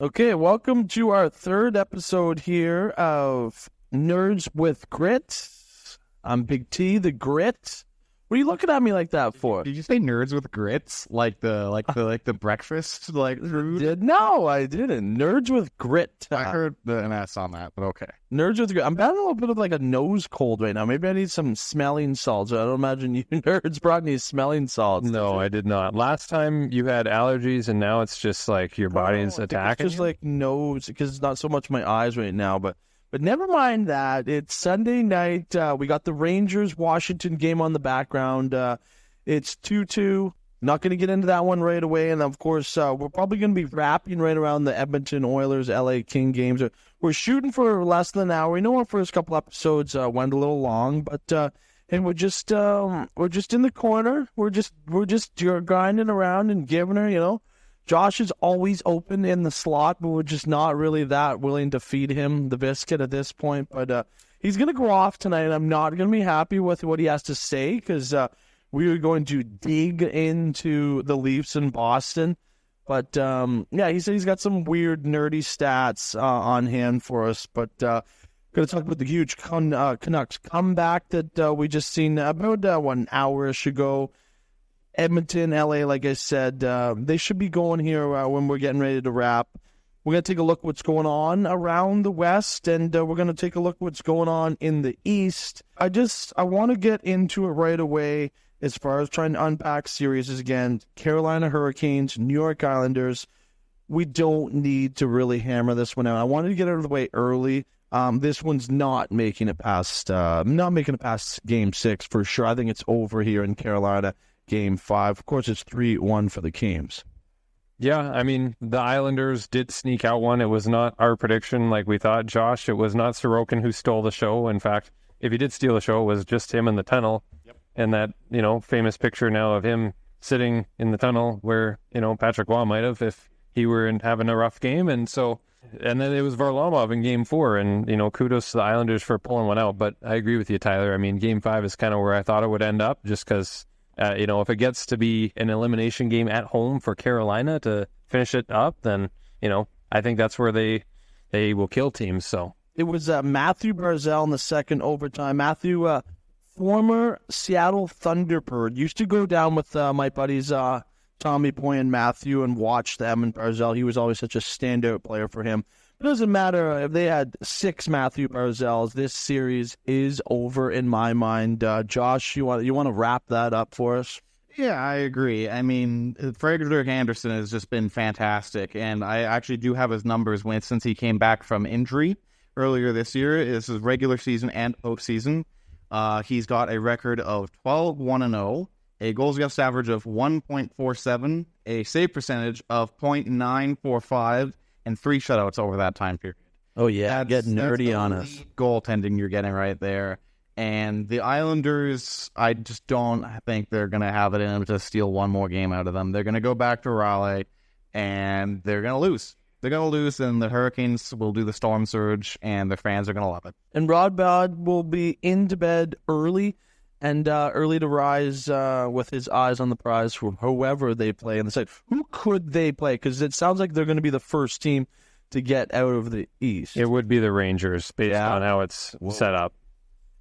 Okay, welcome to our third episode here of Nerds with Grit. I'm Big T, the Grit. What are you looking at me like that for? Did you say nerds with grits? Like the breakfast food? No, I didn't. Nerds with Grit. I heard an S on that, but okay. Nerds with Grit. I'm battling a little bit of like a nose cold right now. Maybe I need some smelling salts. I don't imagine you nerds brought any smelling salts. No, I did not. Last time you had allergies, and now it's just like your body's attacking. It's just like nose, because it's not so much my eyes right now, but never mind that. It's Sunday night. We got the Rangers-Washington game on the background. It's 2-2. Not going to get into that one right away. And, of course, we're probably going to be wrapping right around the Edmonton Oilers, LA King games. We're shooting for less than an hour. We know our first couple episodes went a little long, but and we're just in the corner. We're just grinding around and giving her, you know. Josh is always open in the slot, but we're just not really that willing to feed him the biscuit at this point. But he's going to go off tonight, and I'm not going to be happy with what he has to say because we are going to dig into the Leafs in Boston. But, yeah, he said he's got some weird, nerdy stats on hand for us. But going to talk about the huge Canucks comeback that we just seen about 1 hour-ish ago. Edmonton, LA, like I said, they should be going here when we're getting ready to wrap. We're going to take a look at what's going on around the West, and we're going to take a look at what's going on in the East. I want to get into it right away as far as trying to unpack series again. Carolina Hurricanes, New York Islanders. We don't need to really hammer this one out. I wanted to get it out of the way early. This one's not making it past Game 6 for sure. I think it's over here in Carolina. Game 5. Of course, it's 3-1 for the Canes. Yeah, I mean, the Islanders did sneak out one. It was not our prediction like we thought, Josh. It was not Sorokin who stole the show. In fact, if he did steal the show, it was just him in the tunnel. Yep. And that, famous picture now of him sitting in the tunnel where, Patrick Waugh might have if he were having a rough game. And then it was Varlamov in Game 4. And, kudos to the Islanders for pulling one out. But I agree with you, Tyler. I mean, Game 5 is kind of where I thought it would end up just because... if it gets to be an elimination game at home for Carolina to finish it up, then, I think that's where they will kill teams. So it was Matthew Barzal in the second overtime. Matthew, former Seattle Thunderbird, used to go down with my buddies Tommy Boy and Matthew and watch them and Barzal. He was always such a standout player for him. It doesn't matter if they had 6 Matthew Barzals. This series is over in my mind. Josh, you want to wrap that up for us? Yeah, I agree. I mean, Frederik Andersen has just been fantastic, and I actually do have his numbers since he came back from injury earlier this year. This is regular season and postseason. He's got a record of 12-1-0, a goals against average of 1.47, a save percentage of .945, and 3 shutouts over that time period. Oh, yeah, get nerdy on us. Goaltending you're getting right there. And the Islanders, I just don't think they're going to have it in them to steal one more game out of them. They're going to go back to Raleigh, and they're going to lose. They're going to lose, and the Hurricanes will do the storm surge, and their fans are going to love it. And Rod Bod will be into bed early and early to rise with his eyes on the prize for whoever they play in the side. Who could they play? Because it sounds like they're going to be the first team to get out of the East. It would be the Rangers based on how it's set up.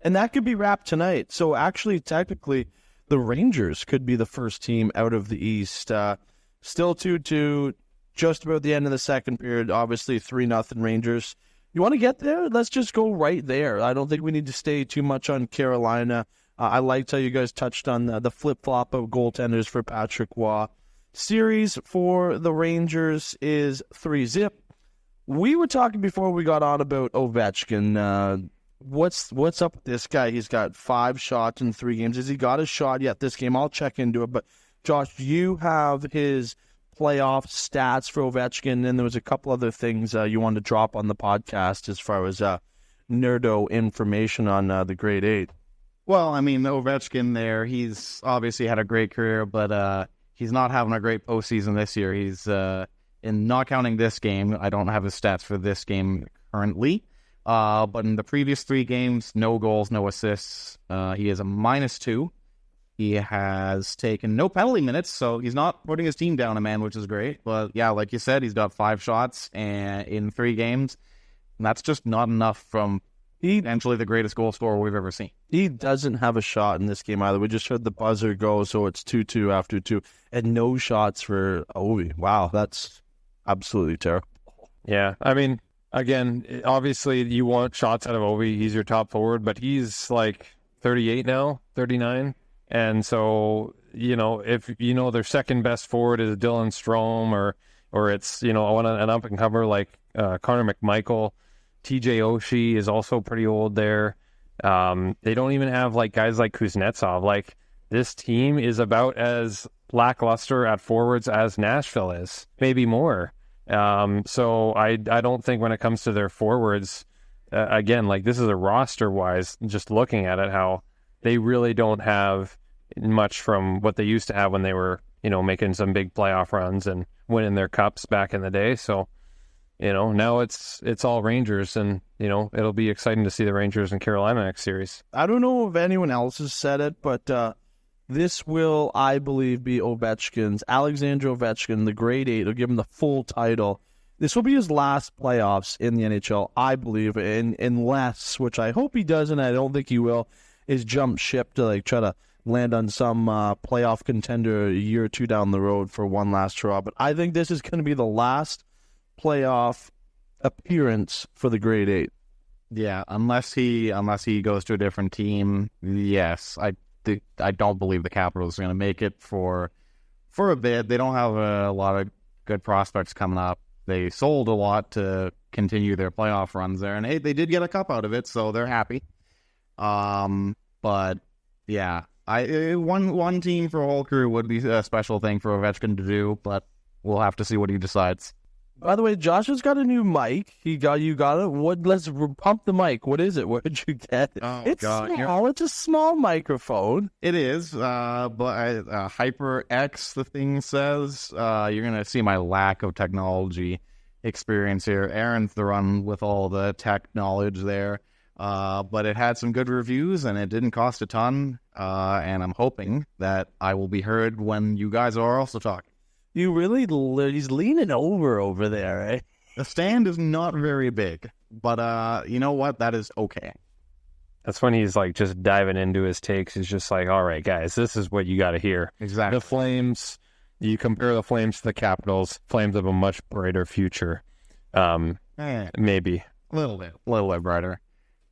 And that could be wrapped tonight. So actually, technically, the Rangers could be the first team out of the East. Still 2-2, just about the end of the second period. Obviously, 3-0 Rangers. You want to get there? Let's just go right there. I don't think we need to stay too much on Carolina. I liked how you guys touched on the flip-flop of goaltenders for Patrick Waugh. Series for the Rangers is 3-0. We were talking before we got on about Ovechkin. What's up with this guy? He's got 5 shots in 3 games. Has he got a shot yet this game? I'll check into it. But, Josh, you have his playoff stats for Ovechkin, and there was a couple other things you wanted to drop on the podcast as far as nerdo information on the Grade 8. Well, I mean, Ovechkin there, he's obviously had a great career, but he's not having a great postseason this year. He's, in not counting this game, I don't have his stats for this game currently, but in the previous 3 games, no goals, no assists. He is a -2. He has taken no penalty minutes, so he's not putting his team down a man, which is great. But yeah, like you said, he's got 5 shots in 3 games. And that's just not enough from potentially the greatest goal scorer we've ever seen. He doesn't have a shot in this game either. We just heard the buzzer go, so it's 2-2 after 2. And no shots for Ovi. Wow, that's absolutely terrible. Yeah, I mean, again, obviously you want shots out of Ovi. He's your top forward, but he's like 38 now, 39. And so, if their second best forward is Dylan Strome or it's, an up-and-comer like Connor McMichael, TJ Oshie is also pretty old there. They don't even have like guys like Kuznetsov. Like, this team is about as lackluster at forwards as Nashville is, maybe more. So I don't think when it comes to their forwards, again, like this is a roster-wise, just looking at it, how they really don't have much from what they used to have when they were, making some big playoff runs and winning their cups back in the day. So, now it's all Rangers, and, it'll be exciting to see the Rangers and Carolina next series. I don't know if anyone else has said it, but this will, I believe, be Ovechkin's. Alexander Ovechkin, the grade 8, will give him the full title. This will be his last playoffs in the NHL, I believe, unless, which I hope he doesn't, I don't think he will, is jump ship to try to land on some playoff contender a year or 2 down the road for one last hurrah. But I think this is going to be the last playoff appearance for the grade 8. Yeah, unless he goes to a different team, yes. I don't believe the Capitals are going to make it for a bit. They don't have a lot of good prospects coming up. They sold a lot to continue their playoff runs there, and hey, they did get a cup out of it, so they're happy. But yeah, one team for a whole crew would be a special thing for Ovechkin to do, but we'll have to see what he decides. By the way, Josh has got a new mic. You got it. Let's pump the mic. What is it? What did you get? Oh, it's God. small. It's a small microphone. It is, but HyperX, the thing says. You're going to see my lack of technology experience here. Aaron's the one with all the tech knowledge there. But it had some good reviews, and it didn't cost a ton. And I'm hoping that I will be heard when you guys are also talking. He's leaning over there, eh? The stand is not very big, but you know what? That is okay. That's when he's like just diving into his takes. He's just like, all right, guys, this is what you got to hear. Exactly. The Flames, you compare the Flames to the Capitals, Flames have a much brighter future. Maybe. A little bit brighter.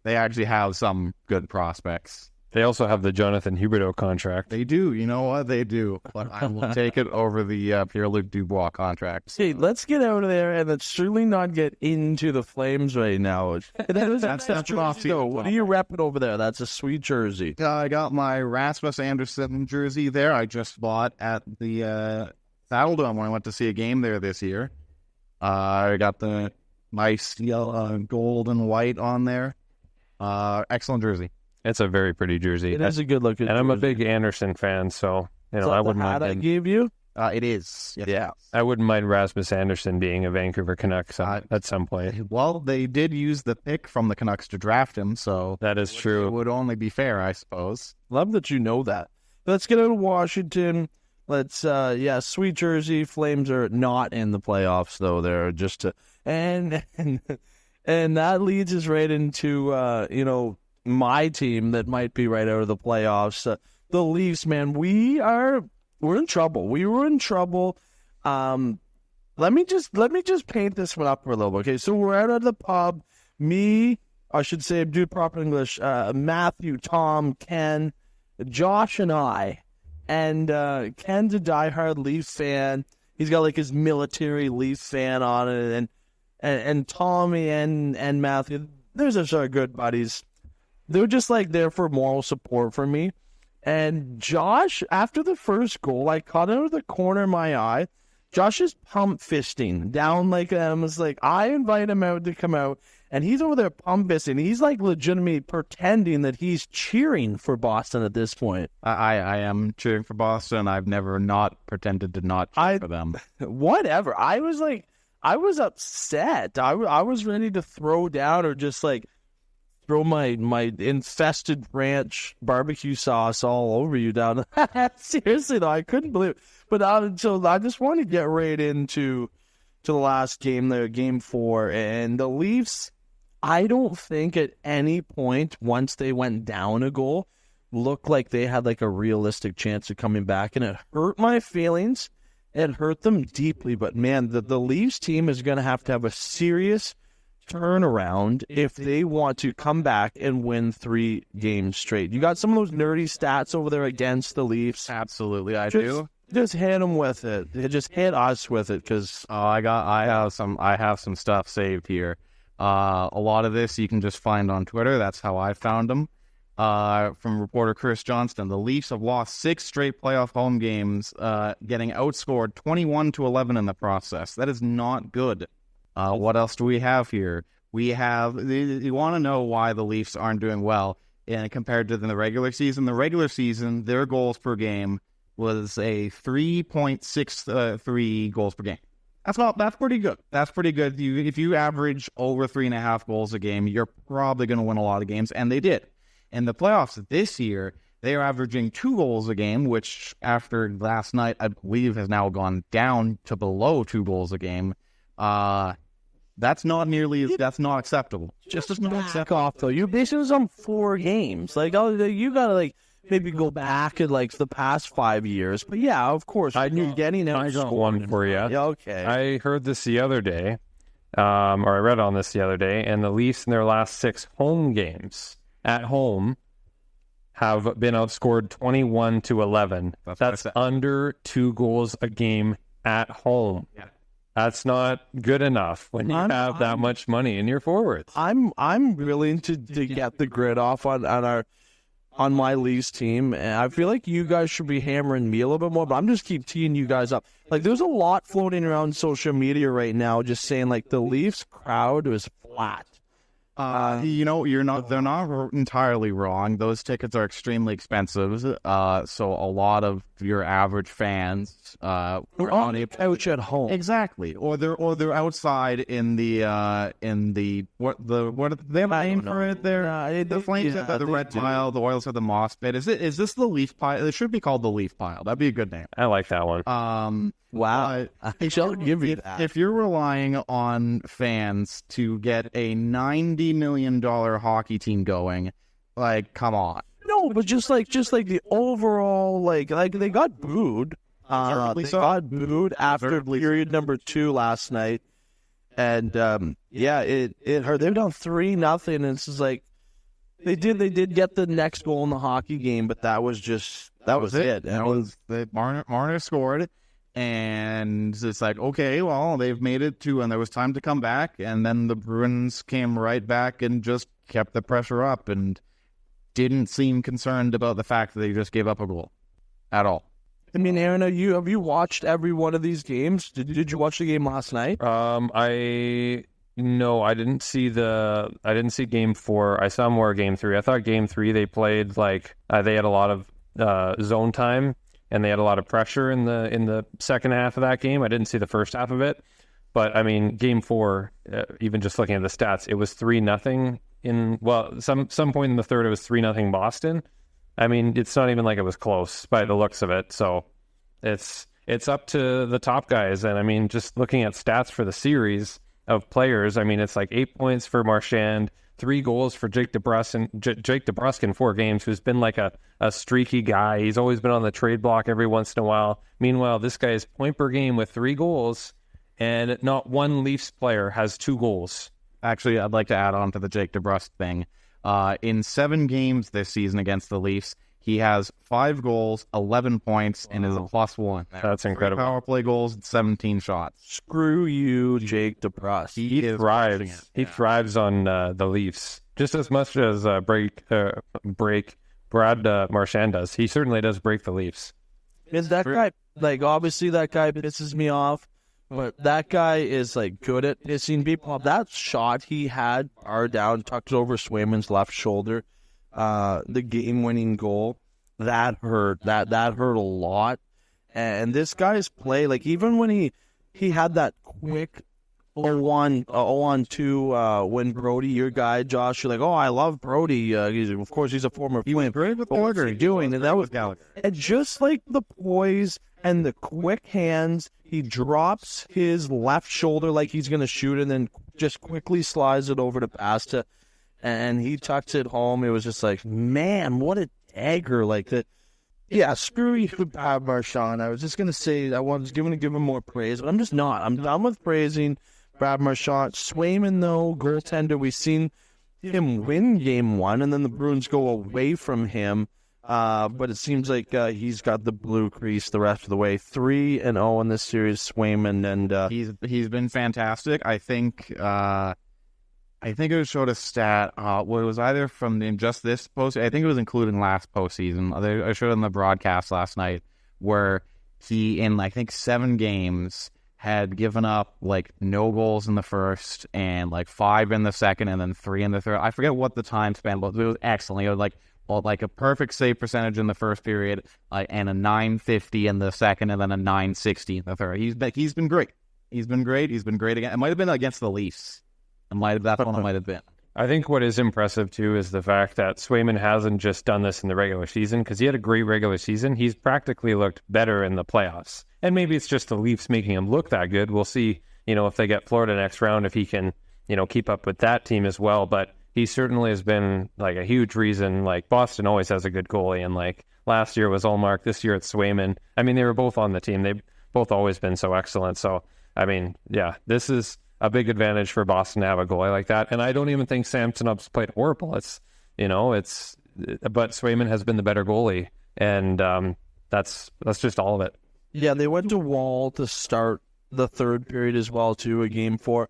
They actually have some good prospects. They also have the Jonathan Huberdeau contract. They do. You know what? They do. But I will take it over the Pierre-Luc Dubois contract. Hey, let's get out of there, and let's certainly not get into the Flames right now. That's jersey, though. What are you repping over there? That's a sweet jersey. I got my Rasmus Anderson jersey there. I just bought at the Saddledome when I went to see a game there this year. I got the nice yellow, gold and white on there. Excellent jersey. It's a very pretty jersey. It is a good looking jersey. And I'm a big Anderson fan, so I wouldn't mind. I gave you? It is. Yes. Yeah. I wouldn't mind Rasmus Anderson being a Vancouver Canucks at some point. Well, they did use the pick from the Canucks to draft him, so that is true. It would only be fair, I suppose. Love that you know that. Let's get out of Washington. Let's sweet jersey. Flames are not in the playoffs though. They're just and that leads us right into my team that might be right out of the playoffs. The Leafs, man, we're in trouble. We were in trouble. Let me just paint this one up for a little bit. Okay, so we're out of the pub. I should say, do proper English. Matthew, Tom, Ken, Josh, and I. And Ken's a diehard Leafs fan. He's got like his military Leafs fan on it, and Tommy and Matthew, they're just our good buddies. They're just like there for moral support for me. And Josh, after the first goal, I caught out of the corner of my eye. Josh is pump fisting down like I was like, I invite him out to come out, and he's over there pump fisting. He's like legitimately pretending that he's cheering for Boston at this point. I am cheering for Boston. I've never not pretended to not cheer for them. Whatever. I was upset. I was ready to throw down or just like throw my infested ranch barbecue sauce all over you down. Seriously, though, I couldn't believe it. But so I just want to get right into the last game, the Game 4. And the Leafs, I don't think at any point, once they went down a goal, looked like they had like a realistic chance of coming back. And it hurt my feelings. It hurt them deeply. But, man, the Leafs team is going to have a serious turnaround if they want to come back and win 3 games straight. You got some of those nerdy stats over there against the Leafs? Absolutely, I do. Just hit them with it. Just hit us with it, because I have some stuff saved here. A lot of this you can just find on Twitter. That's how I found them. From reporter Chris Johnston, the Leafs have lost 6 straight playoff home games, getting outscored 21-11 in the process. That is not good. What else do we have here? We have, you want to know why the Leafs aren't doing well compared to the regular season. The regular season, their goals per game was a 3.63 goals per game. That's pretty good. That's pretty good. If you average over 3.5 goals a game, you're probably going to win a lot of games, and they did. In the playoffs this year, they are averaging 2 goals a game, which after last night, I believe has now gone down to below 2 goals a game. That's not acceptable. Just not acceptable. Off though. You basically was on 4 games. Like, you gotta maybe go back at the past 5 years. But yeah, of course, you're getting out. I got one for you. Yeah, okay. I heard this the other day, or I read on this the other day, and the Leafs in their last 6 home games at home have been outscored 21-11. That's under 2 goals a game at home. Yeah. That's not good enough when you have that much money in your forwards. I'm willing to get the grid off on my Leafs team, and I feel like you guys should be hammering me a little bit more, but I'm just keep teeing you guys up. There's a lot floating around social media right now just saying the Leafs crowd is flat. They're not entirely wrong. Those tickets are extremely expensive. So a lot of your average fans are on a couch at home. Exactly. Or they're outside in the what they have a name for it there? The Flames have the red pile, the Oilers have the moss pit. Is this the Leaf pile? It should be called the Leaf pile. That'd be a good name. I like that one. Wow. I shall give you that. If you're relying on fans to get a $90 million hockey team going, come on. No, but just like the overall, they got booed. Got booed after period number 2 last night. And, it hurt. They've done 3-0, and it's just they did get the next goal in the hockey game, but that was it. Marner scored. And it's okay, well, they've made it to, and there was time to come back, and then the Bruins came right back and just kept the pressure up and didn't seem concerned about the fact that they just gave up a goal at all. I mean, Aaron, have you watched every one of these games? Did you watch the game last night? No, I didn't see Game 4. I saw more Game 3. I thought Game 3 they played they had a lot of zone time. And they had a lot of pressure in the second half of that game. I didn't see the first half of it. But, I mean, Game 4, even just looking at the stats, it was 3-0 some point in the third it was 3-0 Boston. I mean, it's not even like it was close by the looks of it. So it's up to the top guys. And, I mean, just looking at stats for the series of players, I mean, it's 8 points for Marchand, 3 goals for Jake DeBrusk in 4 games, who's been a streaky guy. He's always been on the trade block every once in a while. Meanwhile, this guy is point per game with 3 goals, and not one Leafs player has 2 goals. Actually, I'd like to add on to the Jake DeBrusk thing. In 7 games this season against the Leafs, he has 5 goals, 11 points, and is a +1. That's incredible. 3 power play goals and 17 shots. Screw you, Jake DeBrusk. He thrives. He thrives on the Leafs just as much as Brad Marchand does. He certainly does break the Leafs. Is that guy obviously that guy pisses me off, but that guy is good at pissing people off. That shot he had far down, tucked over Swayman's left shoulder. The game-winning goal, that hurt. That hurt a lot. And this guy's play, even when he had that quick 0-2 when Brody, your guy, Josh, you're like, oh, I love Brody. Of course, he's a former. He went great with Gallagher. Doing and that was Gallagher. And just like the poise and the quick hands, he drops his left shoulder like he's going to shoot, and then just quickly slides it over to Pasta, and he tucks it home. It was just like, man, what a dagger! Like that. Yeah, screw you, Brad Marchand. I was just going to say I was going to give him more praise, but I'm just not. I'm done with praising Brad Marchand. Swayman, though, goaltender, we've seen him win Game 1, and then the Bruins go away from him. But it seems like he's got the blue crease the rest of the way. 3-0 in this series, Swayman, and he's been fantastic. I think it showed a stat. It was either from just this post. I think it was including last postseason. I showed it in the broadcast last night where he, in I think 7 games, had given up like no goals in the first and like 5 in the second and then 3 in the third. I forget what the time span was. It was excellent. It was like a perfect save percentage in the first period, and a .950 in the second, and then a .960 in the third. He's been great. He's been great again. It might have been against the Leafs. It might have been. I think what is impressive, too, is the fact that Swayman hasn't just done this in the regular season, because he had a great regular season. He's practically looked better in the playoffs. And maybe it's just the Leafs making him look that good. We'll see, if they get Florida next round, if he can, keep up with that team as well. But he certainly has been, like, a huge reason. Like, Boston always has a good goalie, and, like, last year was Ullmark, this year it's Swayman. I mean, they were both on the team. They've both always been so excellent. So, I mean, yeah, this is a big advantage for Boston to have a goalie like that. And I don't even think Samsonov's played horrible. But Swayman has been the better goalie, and that's just all of it. Yeah, they went to Wall to start the third period as well, too, a Game 4.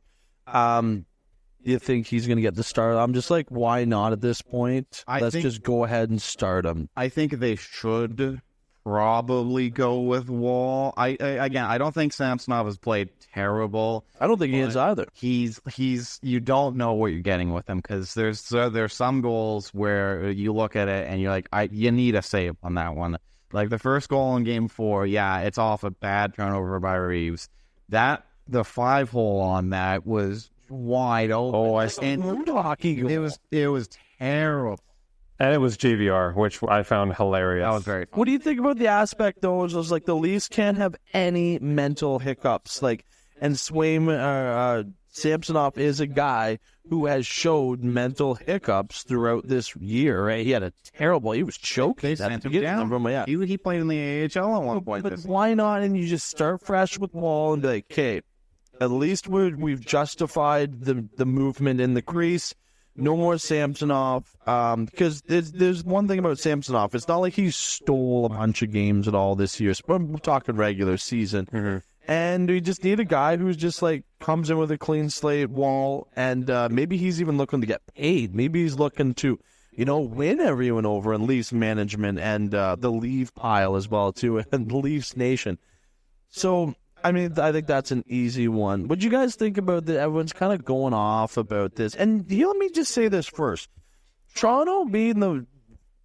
You think he's going to get the start? I'm just like, why not at this point? Let's just go ahead and start him. I think they should probably go with Wall. I don't think Samsonov has played terrible. I don't think he is either. He's you don't know what you're getting with him, because there's some goals where you look at it and you're like, you need a save on that one. Like the first goal in Game 4, yeah, it's off a bad turnover by Reeves. The 5-hole on that was wide open. Oh, I saw hockey. It was terrible. And it was JVR, which I found hilarious. That was very fun. What do you think about the aspect, though, is like the Leafs can't have any mental hiccups? And Swayman, Samsonov is a guy who has showed mental hiccups throughout this year, right? He was choking. They sent him down. He played in the AHL at one point. But why not? And you just start fresh with Wall and be like, okay, at least we've justified the movement in the crease. No more Samsonov, because there's one thing about Samsonov. It's not like he stole a bunch of games at all this year. We're talking regular season. Mm-hmm. And we just need a guy who's just like comes in with a clean slate, Wall, and maybe he's even looking to get paid. Maybe he's looking to, win everyone over in Leafs management and the Leaf pile as well, too, and Leafs Nation. So, I mean, I think that's an easy one. What do you guys think about that? Everyone's kind of going off about this. And let me just say this first. Toronto being the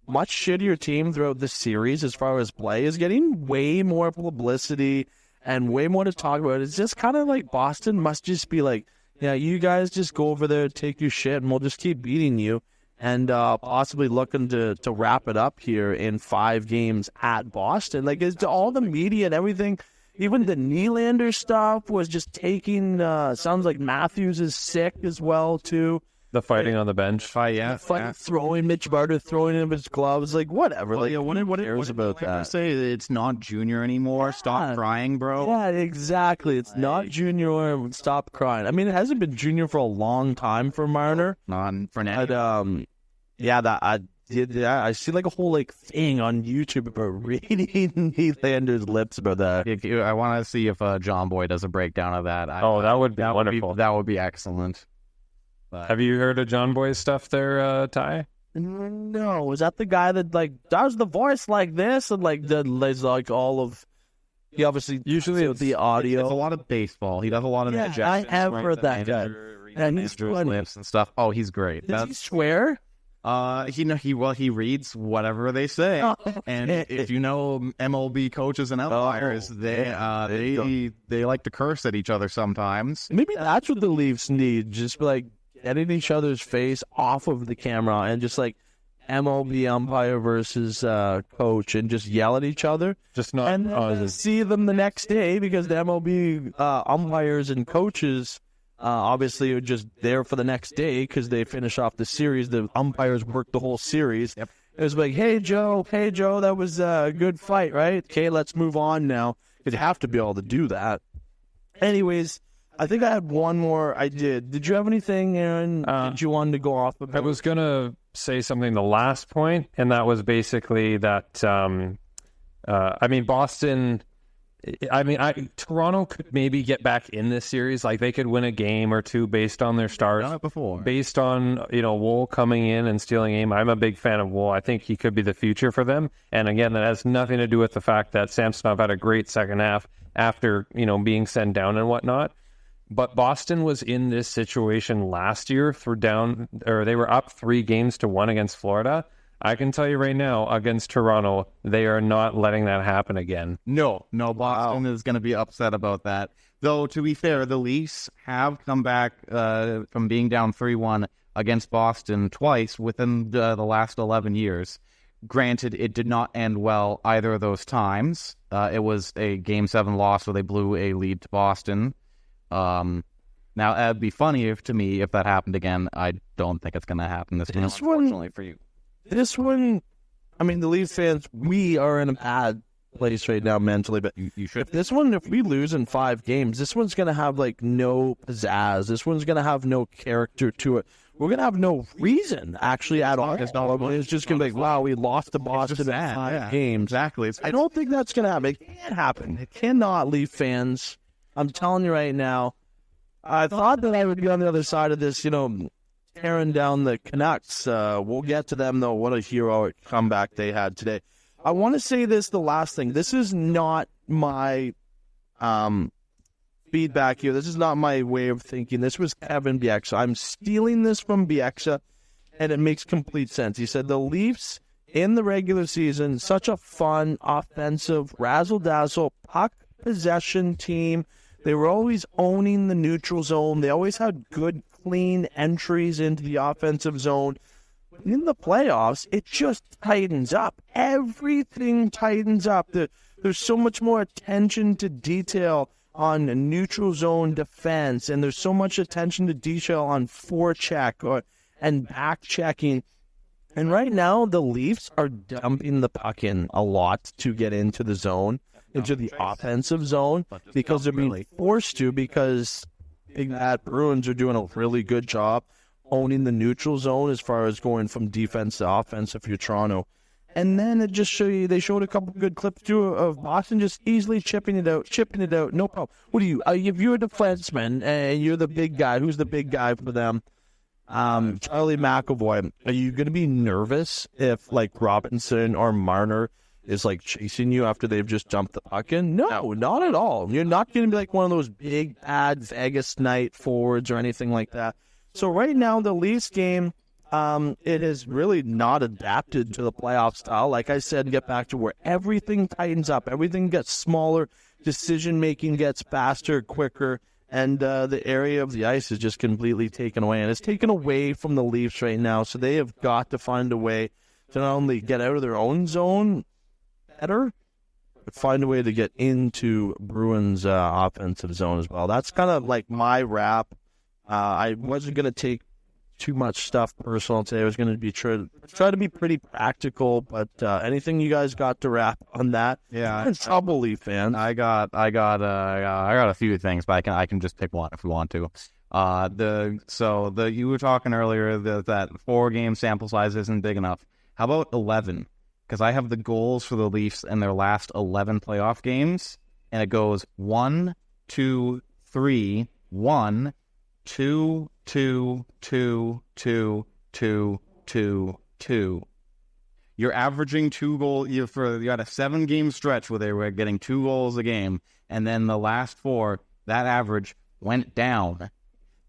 much shittier team throughout the series as far as play is getting way more publicity and way more to talk about. It's just kind of like Boston must just be like, yeah, you guys just go over there, take your shit, and we'll just keep beating you. And possibly looking to wrap it up here in 5 games at Boston. Like, it's all the media and everything. Even the Nylander stuff was just taking, sounds like Matthews is sick as well, too. The fighting on the bench. Throwing Mitch Barter, throwing him his gloves, like whatever. Well, what cares about that? Say it's not Junior anymore. Stop crying, bro. Yeah, exactly. It's not Junior. Stop crying. I mean, it hasn't been Junior for a long time for Marner. Not for now. But I see like a whole thing on YouTube about reading Nylander's lips about that. I want to see if John Boy does a breakdown of that. That would be wonderful. That would be excellent. But have you heard of John Boy's stuff there, Ty? No, is that the guy that does the voice like this and does all of? He obviously usually the audio. It's a lot of baseball. He does a lot of I have heard that guy. And he's funny lips and stuff. Oh, he's great. Does he swear? He reads whatever they say, and if you know MLB coaches and umpires, they like to curse at each other sometimes. Maybe that's what the Leafs need, just like getting each other's face off of the camera and just like MLB umpire versus coach and just yell at each other. Just not and see them the next day, because the MLB umpires and coaches obviously are just there for the next day because they finish off the series. The umpires work the whole series. Yep. It was like, hey, Joe, that was a good fight, right? Okay, let's move on now, because you have to be able to do that. Anyways, I think I had one more. I did. Did you have anything, Aaron, that you wanted to go off about? I was going to say something the last point, and that was basically that, Boston... Toronto could maybe get back in this series. Like, they could win a game or two based on their stars. Done it before. Based on, Wool coming in and stealing a game. I'm a big fan of Wool. I think he could be the future for them. And again, that has nothing to do with the fact that Samsonov had a great second half after, being sent down and whatnot. But Boston was in this situation last year they were up 3-1 against Florida. I can tell you right now, against Toronto, they are not letting that happen again. No, Boston is going to be upset about that. Though, to be fair, the Leafs have come back from being down 3-1 against Boston twice within the last 11 years. Granted, it did not end well either of those times. It was a Game 7 loss where they blew a lead to Boston. Now, it'd be funny to me if that happened again. I don't think it's going to happen this time, unfortunately for you. This one, the Leafs fans, we are in a bad place right now mentally, but you should. If we lose in 5 games, this one's going to have, no pizzazz. This one's going to have no character to it. We're going to have no reason, actually, at all. It's just going to be like, wow, we lost to Boston in 5 games. Exactly. I don't think that's going to happen. It can't happen. It cannot, Leaf fans. I'm telling you right now, I thought that I would be on the other side of this, tearing down the Canucks. We'll get to them, though. What a heroic comeback they had today. I want to say this, the last thing. This is not my feedback here. This is not my way of thinking. This was Kevin Bieksa. I'm stealing this from Bieksa, and it makes complete sense. He said the Leafs in the regular season, such a fun, offensive, razzle-dazzle, puck possession team. They were always owning the neutral zone. They always had good, clean entries into the offensive zone. In the playoffs, it just tightens up. Everything tightens up. There's so much more attention to detail on neutral zone defense, and there's so much attention to detail on forecheck and back checking. And right now, the Leafs are dumping the puck in a lot to get into the zone, into the offensive zone, because they're being forced to, because Big Bad Bruins are doing a really good job owning the neutral zone as far as going from defense to offense if you're Toronto. And then it just they showed a couple good clips too of Boston just easily chipping it out, no problem. What are you, if you're a defenseman and you're the big guy, who's the big guy for them? Charlie McAvoy, are you going to be nervous if Robinson or Marner is chasing you after they've just dumped the puck in? No, not at all. You're not going to be one of those big, bad Vegas night forwards or anything like that. So right now, the Leafs game, it has really not adapted to the playoff style. Like I said, get back to where everything tightens up. Everything gets smaller. Decision-making gets faster, quicker. And the area of the ice is just completely taken away. And it's taken away from the Leafs right now. So they have got to find a way to not only get out of their own zone better, but find a way to get into Bruins' offensive zone as well. That's kind of my wrap. I wasn't going to take too much stuff personal today. I was going to be try to be pretty practical, but anything you guys got to wrap on that? Yeah, it's trouble, Leaf fans. I got a few things, but I can just pick one if we want to. You were talking earlier that 4-game sample size isn't big enough. How about 11? Because I have the goals for the Leafs in their last 11 playoff games, and it goes 1, 2, 3, 1, 2, 2, 2, 2, 2, 2, 2. You're averaging 2 goals. You had a 7-game stretch where they were getting 2 goals a game, and then the last 4, that average went down.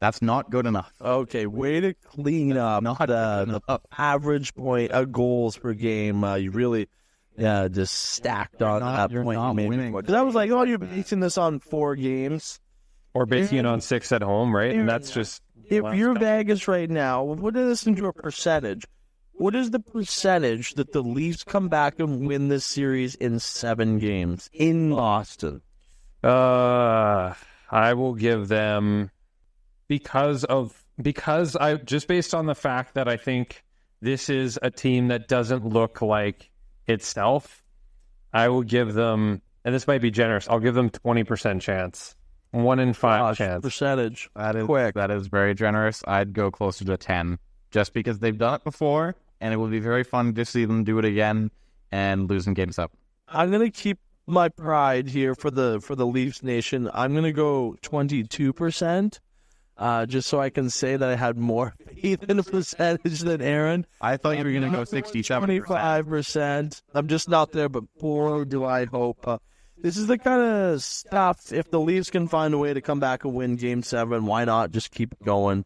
That's not good enough. Okay, way to clean up the average point of goals per game. You really just stacked on that point. Not winning. Because I was like, oh, you're basing this on 4 games. Or basing it on 6 at home, right? And that's just... If you're Vegas right now, what is this into a percentage? What is the percentage that the Leafs come back and win this series in 7 games in Boston? I will give them... Because I just based on the fact that I think this is a team that doesn't look like itself, I will give them, and this might be generous, I'll give them 20% chance. 1 in 5 chance. Percentage. That is quick. That is very generous. I'd go closer to 10, just because they've done it before, and it would be very fun to see them do it again and losing games up. I'm gonna keep my pride here for the Leafs Nation. I'm gonna go 22%. Just so I can say that I had more faith in the percentage than Aaron. I thought you were going to go 67%. 25%. I'm just not there, but boy, do I hope. This is the kind of stuff, if the Leafs can find a way to come back and win Game 7, why not just keep going?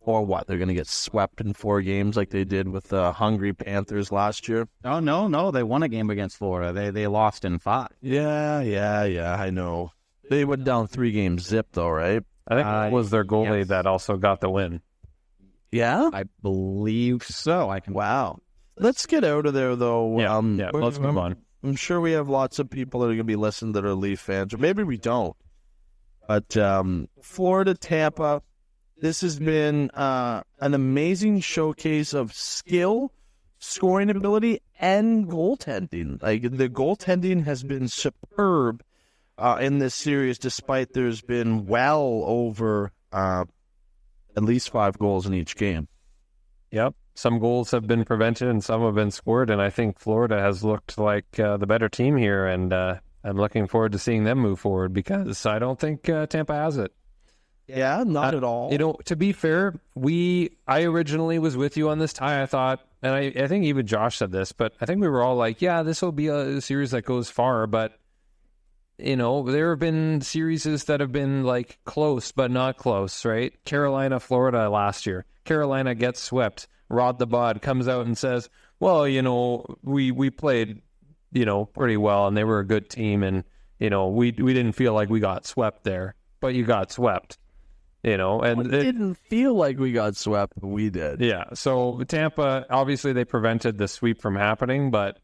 Or what, they're going to get swept in 4 games like they did with the Hungry Panthers last year? Oh, no, they won a game against Florida. They lost in 5. Yeah, I know. They went down 3 games zip, though, right? I think it was their goalie that also got the win. Yeah? I believe so. Wow. Let's get out of there, though. Yeah, let's move on. I'm sure we have lots of people that are going to be listening that are Leaf fans, or maybe we don't. But Florida, Tampa, this has been an amazing showcase of skill, scoring ability, and goaltending. Like, the goaltending has been superb in this series, despite there's been well over at least 5 goals in each game. Yep. Some goals have been prevented and some have been scored, and I think Florida has looked like the better team here, and I'm looking forward to seeing them move forward because I don't think Tampa has it. Yeah, not at all. To be fair, I originally was with you on this, Ty. I thought, and I think even Josh said this, but I think we were all like, yeah, this will be a series that goes far, but there have been series that have been like close, but not close, right? Carolina, Florida last year. Carolina gets swept. Rod the Bod comes out and says, well, we played, pretty well and they were a good team and, we didn't feel like we got swept there, but you got swept, and it didn't feel like we got swept, but we did. Yeah. So Tampa, obviously they prevented the sweep from happening, but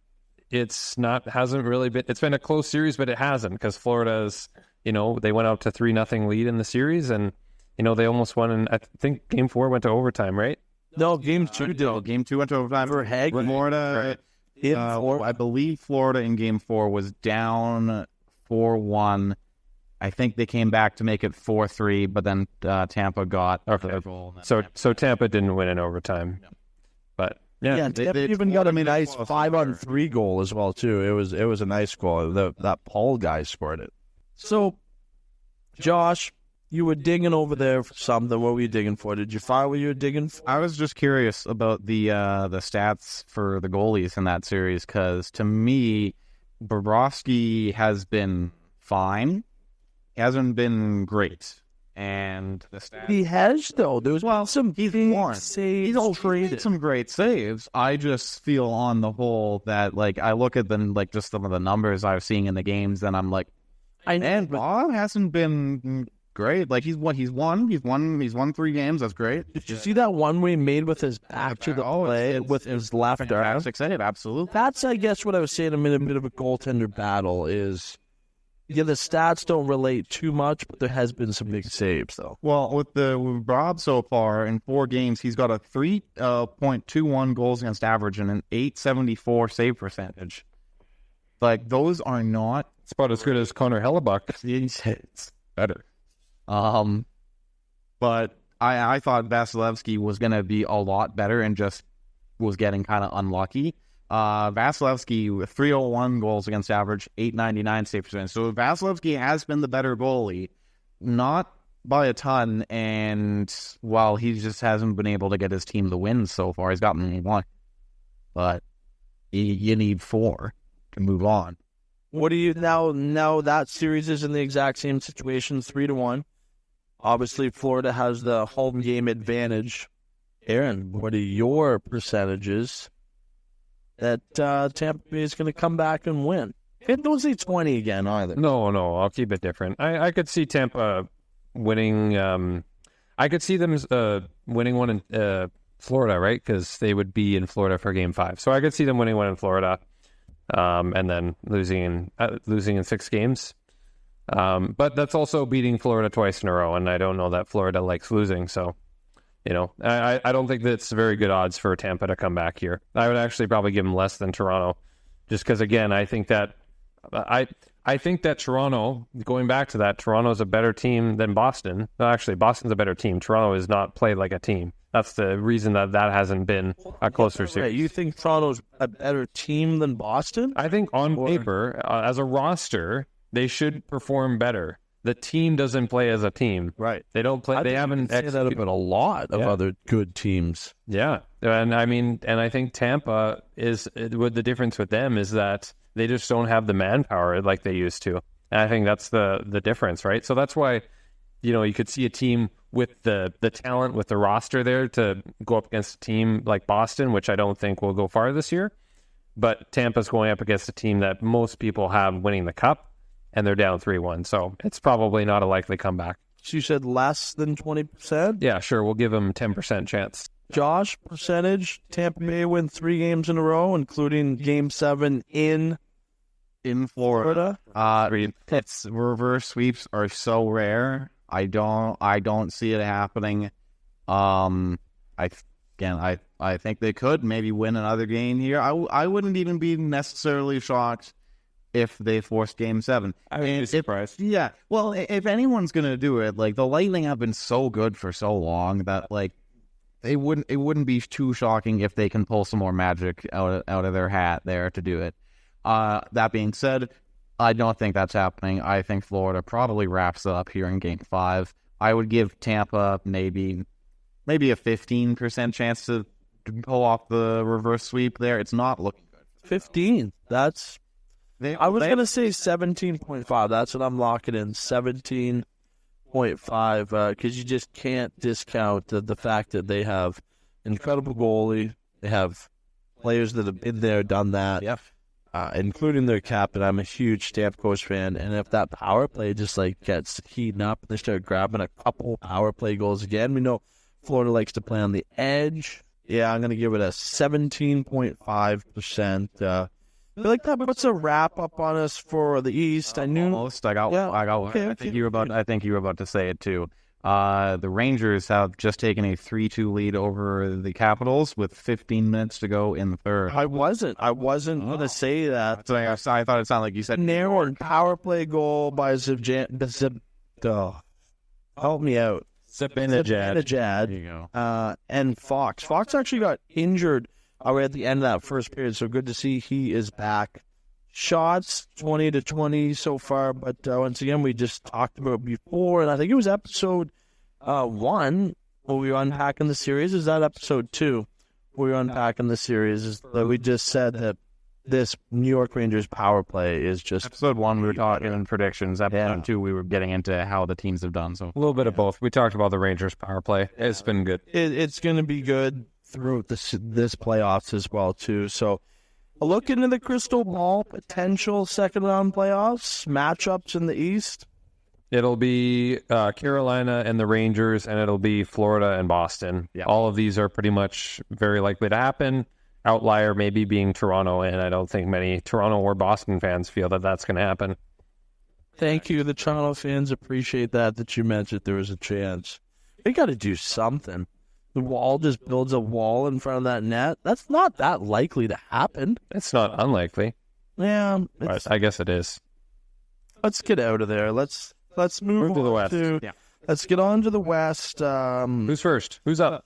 it's been a close series, but it hasn't because Florida's, they went out to 3-0 lead in the series and, they almost won. And I think Game 4 went to overtime, right? No, Game 2 did. Game 2 went to overtime. For Hag. Florida, I believe Florida in Game 4 was down 4-1. I think they came back to make it 4-3, but then Tampa got their goal. So Tampa didn't win in overtime. No. But yeah, Tampa even got a nice 5-on-3 goal as well too. It was a nice goal. That Paul guy scored it. So, Josh, you were digging over there for something. What were you digging for? Did you find what you were digging for? I was just curious about the stats for the goalies in that series because to me, Bobrovsky has been fine. He hasn't been great. And the stats... He has, though. There's some big saves. He's made some great saves. I just feel on the whole that, I look at them, just some of the numbers I was seeing in the games, and I'm like, Bob hasn't been great. He's won 3 games. That's great. Did you see that one we made with his back to the play with his left arm? Absolutely. That's, I guess, what I was saying. A bit of a goaltender battle is. Yeah, the stats don't relate too much, but there has been some big saves, though. Well, with Rob so far in 4 games, he's got a 3.21 goals against average and an 8.74 save percentage. Those are not. It's about as good as Connor Hellebuck. It's better. But I thought Vasilevsky was going to be a lot better and just was getting kind of unlucky. Vasilevsky with 301 goals against average, 899 save percentage. So Vasilevsky has been the better goalie, not by a ton, and while he just hasn't been able to get his team the wins so far, he's gotten 1. But you need 4 to move on. What do you now that series is in the exact same situation, 3-1. Obviously, Florida has the home game advantage. Aaron, what are your percentages that Tampa Bay is going to come back and win? Don't say 20 again either. No, I'll keep it different. I could see Tampa winning. I could see them winning one in Florida, right? Because they would be in Florida for Game 5. So I could see them winning one in Florida, and then losing in 6 games. But that's also beating Florida twice in a row, and I don't know that Florida likes losing. So, I don't think that's very good odds for Tampa to come back here. I would actually probably give them less than Toronto, just because, again, I think that Toronto, going back to that, Toronto's a better team than Boston. No, actually, Boston's a better team. Toronto is not played like a team. That's the reason that hasn't been a closer series. You think Toronto's a better team than Boston? I think on paper, as a roster, they should perform better. The team doesn't play as a team. Right. They don't play. They haven't say that about a lot of other good teams. Yeah. And I think Tampa is, what the difference with them is that they just don't have the manpower like they used to. And I think that's the difference, right? So that's why, you could see a team with the talent, with the roster there to go up against a team like Boston, which I don't think will go far this year. But Tampa's going up against a team that most people have winning the Cup, and they're down 3-1. So it's probably not a likely comeback. So you said less than 20%? Yeah, sure. We'll give them 10% chance. Josh, percentage, Tampa Bay win 3 games in a row, including Game 7 in Florida. It's reverse sweeps are so rare. I don't see it happening. I think they could maybe win another game here. I wouldn't even be necessarily shocked if they forced Game 7. I would be surprised. Yeah. Well, if anyone's gonna do it, like the Lightning have been so good for so long that it wouldn't be too shocking if they can pull some more magic out of their hat there to do it. That being said, I don't think that's happening. I think Florida probably wraps up here in Game 5. I would give Tampa maybe a 15% chance to pull off the reverse sweep there. It's not looking good. 15. I was going to say 17.5. That's what I'm locking in. 17.5. Because you just can't discount the fact that they have incredible goalie. They have players that have been there, done that. Yep. Including their captain. I'm a huge Stamkos fan, and if that power play just gets heating up and they start grabbing a couple power play goals again, we know Florida likes to play on the edge. Yeah, I'm going to give it a 17.5%. I feel like that puts a wrap up on us for the East. Almost. I got Okay, I think you were about to say it too. The Rangers have just taken a 3-2 lead over the Capitals with 15 minutes to go in the third. I wasn't going to say that. I thought it sounded like you said narrow power play goal by help me out. Zibanejad. There you go. And Fox. Fox actually got injured right at the end of that first period, so good to see he is back. Shots 20-20 so far, but once again, we just talked about before, and I think it was episode 1 where we were unpacking the series. Is that episode 2 where we were unpacking the series? Is that we just said that this New York Rangers power play is just episode 1. We were talking in predictions. Episode 2, we were getting into how the teams have done. So a little bit of both. We talked about the Rangers power play. It's been good. It's going to be good throughout this playoffs as well too. So. A look into the crystal ball, potential second-round playoffs, matchups in the East. It'll be Carolina and the Rangers, and it'll be Florida and Boston. Yeah. All of these are pretty much very likely to happen. Outlier maybe being Toronto, and I don't think many Toronto or Boston fans feel that that's going to happen. Thank you. The Toronto fans appreciate that you mentioned there was a chance. They got to do something. The Wall just builds a wall in front of that net. That's not that likely to happen. It's not unlikely. Yeah. But I guess it is. Let's get out of there. Let's move to the West. Let's get on to the West. Who's first? Who's up?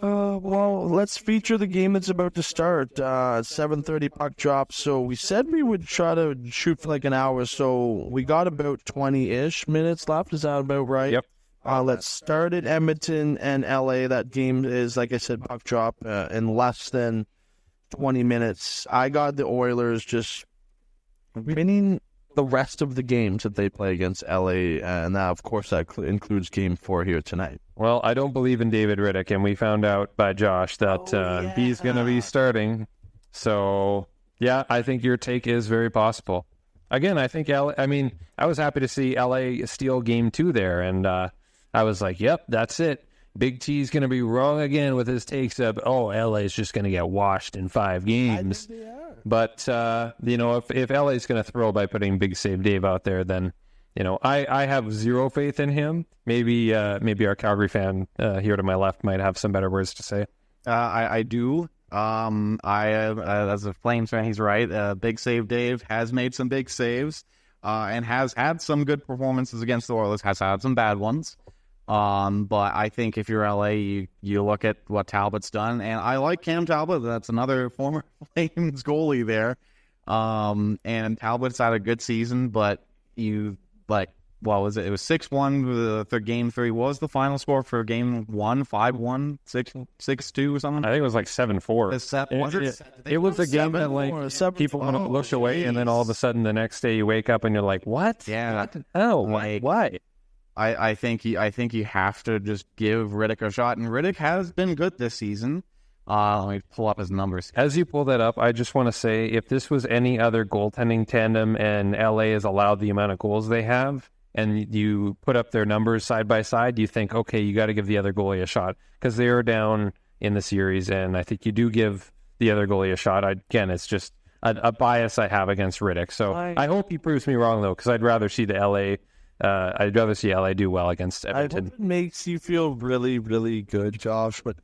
Well, let's feature the game that's about to start. 7:30 puck drop. So we said we would try to shoot for an hour. So we got about 20-ish minutes left. Is that about right? Yep. Let's start at Edmonton and LA. That game is, like I said, puck drop in less than 20 minutes. I got the Oilers just winning the rest of the games that they play against LA, and that, of course, that includes Game 4 here tonight. Well, I don't believe in David Riddick, and we found out by Josh that he's going to be starting. So, yeah, I think your take is very possible. Again, I think LA, I was happy to see LA steal Game 2 there, and I was like, yep, that's it. Big T's going to be wrong again with his takes of, LA is just going to get washed in 5 games. But, if LA is going to throw by putting Big Save Dave out there, then, I have zero faith in him. Maybe our Calgary fan here to my left might have some better words to say. I do. As a Flames fan, he's right. Big Save Dave has made some big saves and has had some good performances against the Oilers, has had some bad ones. But I think if you're LA, you look at what Talbot's done, and I like Cam Talbot. That's another former Flames goalie there. And Talbot's had a good season, but what was it? It was 6-1 for Game 3. What was the final score for Game 1? 5-1? 6-2 or something? I think it was like 7-4. It was a game that people look away, and then all of a sudden the next day you wake up and you're like, what? Yeah. Oh, why? I think you have to just give Riddick a shot, and Riddick has been good this season. Let me pull up his numbers. As you pull that up, I just want to say, if this was any other goaltending tandem and LA is allowed the amount of goals they have, and you put up their numbers side by side, you think, okay, you got to give the other goalie a shot, because they are down in the series, and I think you do give the other goalie a shot. Again, it's just a bias I have against Riddick. So I hope he proves me wrong, though, because I'd rather see LA do well against Edmonton. I hope it makes you feel really, really good, Josh. But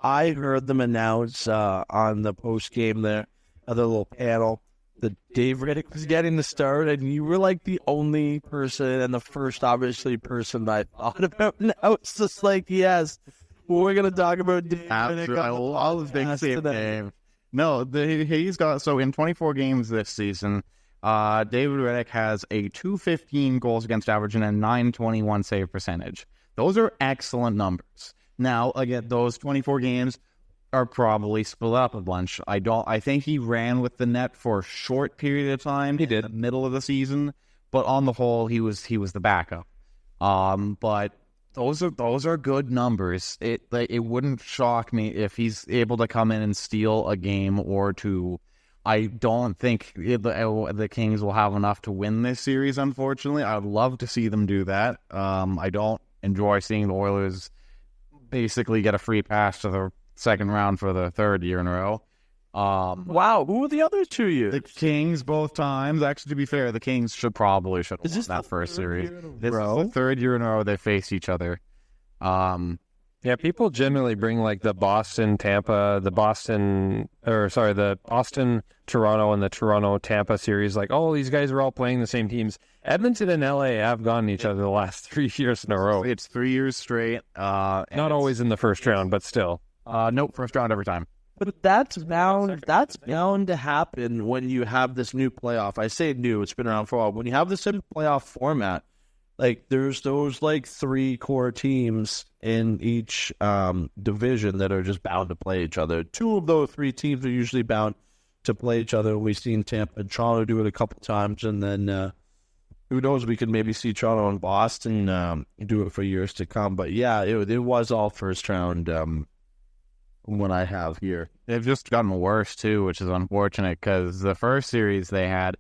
I heard them announce on the post game there, other little panel, that Dave Riddick was getting the start, and you were like the only person and the first, obviously, person I thought about. Now it's just like, yes, we're gonna talk about Dave Riddick. I love Big Save Dave. No, he's got, so in 24 games this season, David Riddick has a .215 goals against average and a .921 save percentage. Those are excellent numbers. Now, again, those 24 games are probably split up a bunch. I think he ran with the net for a short period of time. He did. In the middle of the season, but on the whole, he was the backup. But those are good numbers. It wouldn't shock me if he's able to come in and steal a game or two. I don't think the Kings will have enough to win this series, unfortunately. I would love to see them do that. I don't enjoy seeing the Oilers basically get a free pass to the second round for the third year in a row. Wow, who were the other 2 years? The Kings both times. Actually, to be fair, the Kings should have won that first series. This is the third year in a row they face each other. Yeah, people generally bring like the Boston, Toronto, and the Toronto-Tampa series. Like, oh, these guys are all playing the same teams. Edmonton and LA have gone each other the last 3 years in a row. It's 3 years straight. Not always in the first round, but still. Nope, first round every time. But that's bound to happen when you have this new playoff. I say new, it's been around for a while. When you have this playoff format, like there's those like 3 core teams in each division that are just bound to play each other. 2 of those 3 teams are usually bound to play each other. We've seen Tampa and Toronto do it a couple times, and then who knows, we could maybe see Toronto and Boston do it for years to come. But yeah, it was all first round what I have here. They've just gotten worse too, which is unfortunate, because the first series they had,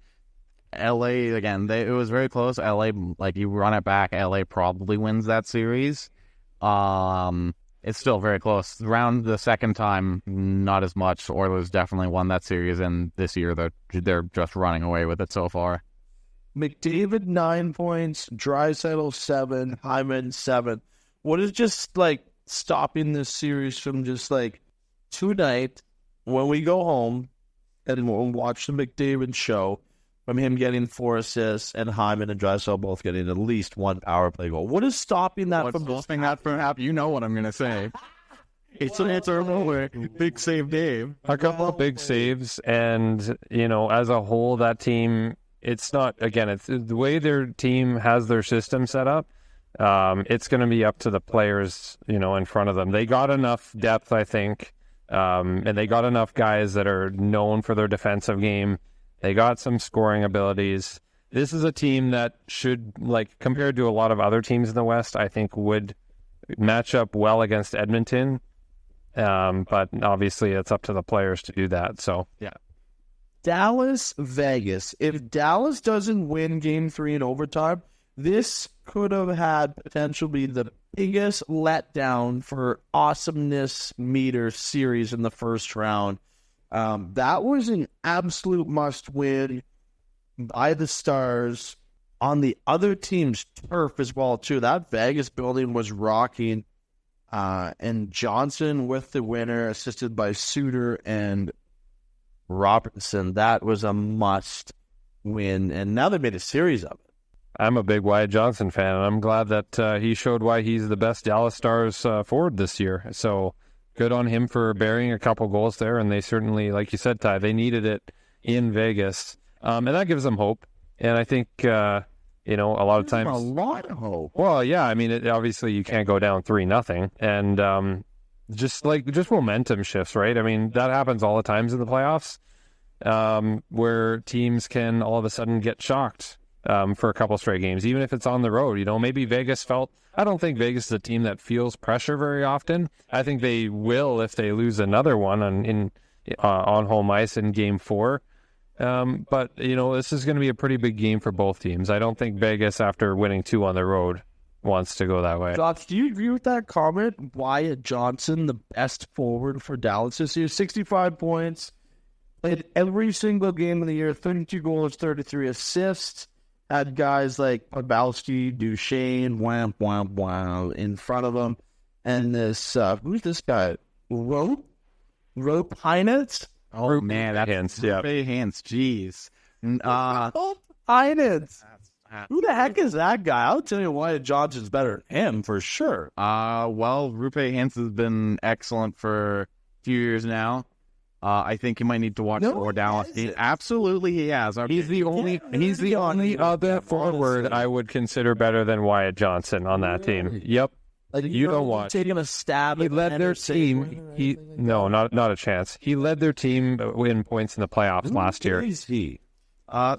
LA, again, it was very close. LA, like, you run it back, LA probably wins that series. It's still very close. The second time, not as much. Oilers definitely won that series, and this year they're just running away with it so far. McDavid 9 points, Draisaitl 7, Hyman 7. What is just like stopping this series from just like tonight when we go home and we'll watch the McDavid show, from him getting 4 assists and Hyman and Draisaitl both getting at least 1 power play goal? What is stopping that from happening? You know what I'm going to say. It's over. Big save, Dave. A couple of big saves, and as a whole, that team. It's not, again, it's the way their team has their system set up. It's going to be up to the players, in front of them. They got enough depth, I think, and they got enough guys that are known for their defensive game. They got some scoring abilities. this is a team that should, like, compared to a lot of other teams in the West, I think would match up well against Edmonton. But obviously it's up to the players to do that. So, yeah. Dallas, Vegas. If Dallas doesn't win Game 3 in overtime, this could have had potentially the biggest letdown for awesomeness meter series in the first round. That was an absolute must-win by the Stars on the other team's turf as well, too. That Vegas building was rocking. And Johnson with the winner, assisted by Suter and Robertson. That was a must-win. And now they made a series of it. I'm a big Wyatt Johnson fan, and I'm glad that he showed why he's the best Dallas Stars forward this year. So good on him for burying a couple goals there, and they certainly, like you said, Ty, they needed it in Vegas. And that gives them hope. And I think, a lot of times... A lot of hope. Well, yeah, I mean, obviously you can't go down 3-0. And just momentum shifts, right? I mean, that happens all the times in the playoffs where teams can all of a sudden get shocked for a couple straight games, even if it's on the road. Maybe Vegas I don't think Vegas is a team that feels pressure very often. I think they will if they lose another one on home ice in Game 4. But, this is going to be a pretty big game for both teams. I don't think Vegas, after winning 2 on the road, wants to go that way. Josh, do you agree with that comment? Wyatt Johnson, the best forward for Dallas this year, 65 points, played every single game of the year, 32 goals, 33 assists, had guys like Pavelski, Duchesne, wham, in front of him. And this, who's this guy? Rope Hinutz? Oh, man, that's Hintz, yeah. Roope Hintz, jeez. Hinutz. Who the heck is that guy? I'll tell you Wyatt Johnson's better than him, for sure. Well, Roope Hintz has been excellent for a few years now. I think you might need to watch more Dallas. Absolutely, he has. Okay. He's the only other forward I would consider better than Wyatt Johnson on that team. Yep. Like, you don't watch. Taking a stab. He led their team. Not a chance. He led their team in points in the playoffs last year. Who is he?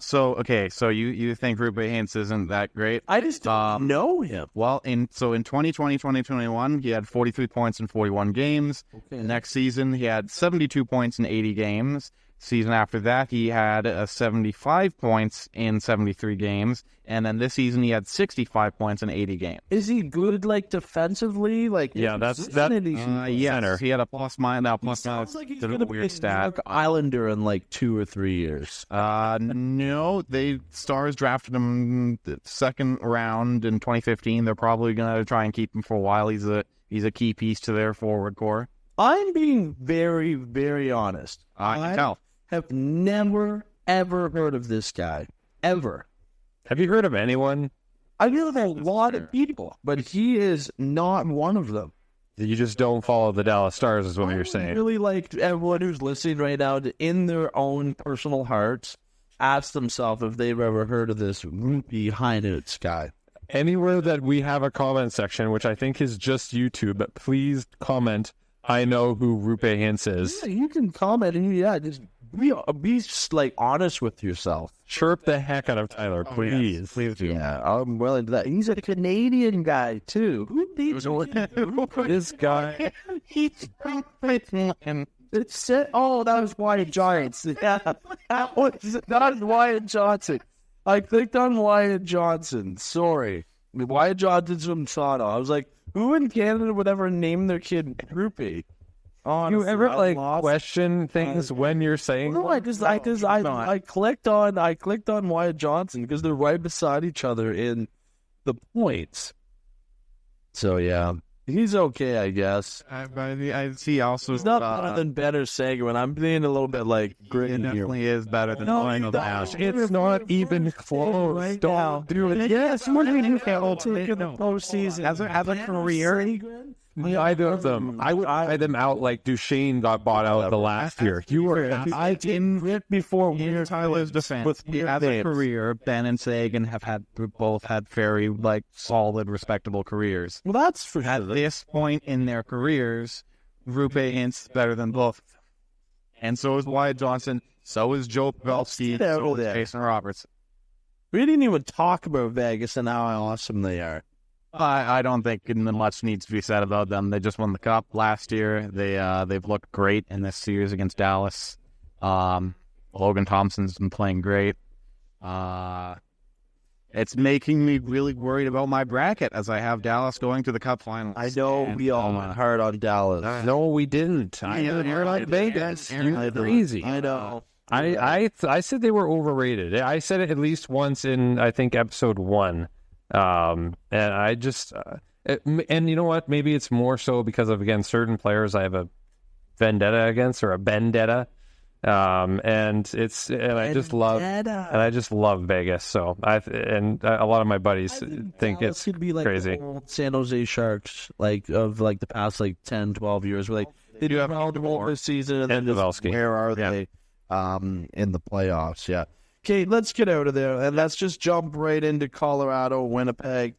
So you think Roope Hintz isn't that great? I just don't know him. Well, in 2020, 2021, he had 43 points in 41 games. Okay. Next season, he had 72 points in 80 games. Season after that, he had 75 points in 73 games. And then this season, he had 65 points in 80 games. Is he good, like, defensively? Like, yeah, that's yes. Center. He had a plus minus. Now, plus minus. Sounds like he's going to be a New York Islander in like 2 or 3 years. No, Stars drafted him the second round in 2015. They're probably going to try and keep him for a while. He's a key piece to their forward core. I'm being very, very honest. I can tell. Have never, ever heard of this guy. Ever. Have you heard of anyone? I hear of a lot of people, but he is not one of them. You just don't follow the Dallas Stars is what you're saying. I really like everyone who's listening right now to, in their own personal hearts, ask themselves if they've ever heard of this Roope Hintz guy. Anywhere that we have a comment section, which I think is just YouTube, but please comment, I know who Roope Hintz is. Yeah, you can comment and just be like honest with yourself. Chirp the heck out of Tyler, please. Yes, please do. Yeah, I'm willing to that. He's a Canadian guy too. Who needs this guy? That was Wyatt Johnson. Yeah, that was Wyatt Johnson. I clicked on Wyatt Johnson. Sorry, Wyatt Johnson's from Toronto. I was like, who in Canada would ever name their kid Roope? Honestly, you ever question things when you're saying? No, I clicked on Wyatt Johnson because they're right beside each other in the points. So yeah, he's okay, I guess. I see. Also, he's not better than better segment. I'm being a little bit like gritty. It definitely is better than It's not even close. Right Don't now. do it. Yes, what do you take in the postseason? As a career. Neither of them. I would eye them out like Duchesne got bought out the last year. I didn't before in Tyler's defense. As a career, Ben and Sagan have both had very solid, respectable careers. Well, that's for at this point in their careers, Roope Hintz is better than both. And so is Wyatt Johnson. So is Joe Pavelski. So is Jason Robertson. We didn't even talk about Vegas and how awesome they are. I don't think much needs to be said about them. They just won the Cup last year. They've looked great in this series against Dallas. Logan Thompson's been playing great. It's making me really worried about my bracket as I have Dallas going to the Cup Finals. I know we all went hard on Dallas. No, we didn't. You're like Vegas. You're crazy. I know. I said they were overrated. I said it at least once in, I think, episode 1. And I just, and you know what? Maybe it's more so because of, again, certain players I have a vendetta against, or a vendetta. And I just love Vegas. So a lot of my buddies think it's could be like crazy. The old San Jose Sharks, of the past 10, 12 years, where they do have multiple this season, and then just, where are they in the playoffs? Yeah. Okay, let's get out of there and let's just jump right into Colorado, Winnipeg.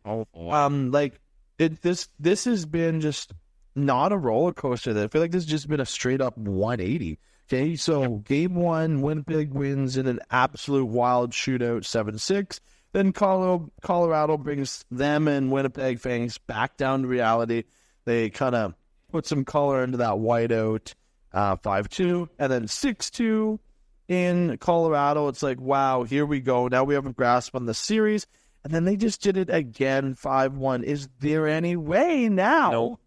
This has been just not a roller coaster. I feel like this has just been a straight up 180. Okay, so game 1, Winnipeg wins in an absolute wild shootout, 7-6. Then Colorado brings them and Winnipeg fans back down to reality. They kind of put some color into that whiteout, 5-2, and then 6-2 in Colorado. It's like, wow, here we go. Now we have a grasp on the series. And then they just did it again, 5-1. Is there any way now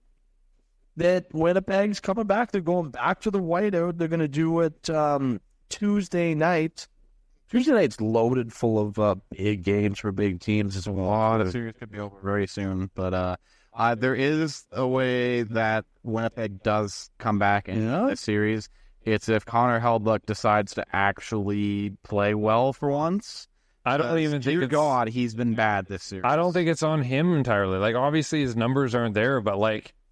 that Winnipeg's coming back? They're going back to the whiteout. They're going to do it Tuesday night. Tuesday night's loaded full of big games for big teams as well. The series could be over very soon, but there is a way that Winnipeg does come back in the series. It's if Connor Hellebuyck decides to actually play well for once. I don't even think dear God, he's been bad this series. I don't think it's on him entirely. Obviously his numbers aren't there, but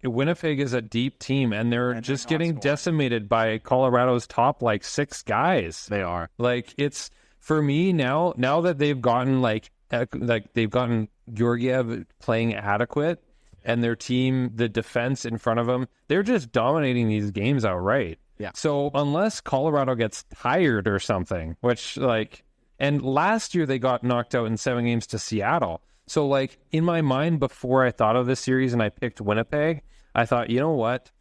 Winnipeg is a deep team, and they're just getting decimated by Colorado's top 6 guys. They are. It's for me now that they've gotten they've gotten Georgiev playing adequate, and their team, the defense in front of them, they're just dominating these games outright. Yeah. So unless Colorado gets tired or something, which and last year they got knocked out in 7 games to Seattle. So in my mind, before I thought of this series and I picked Winnipeg, I thought, you know what?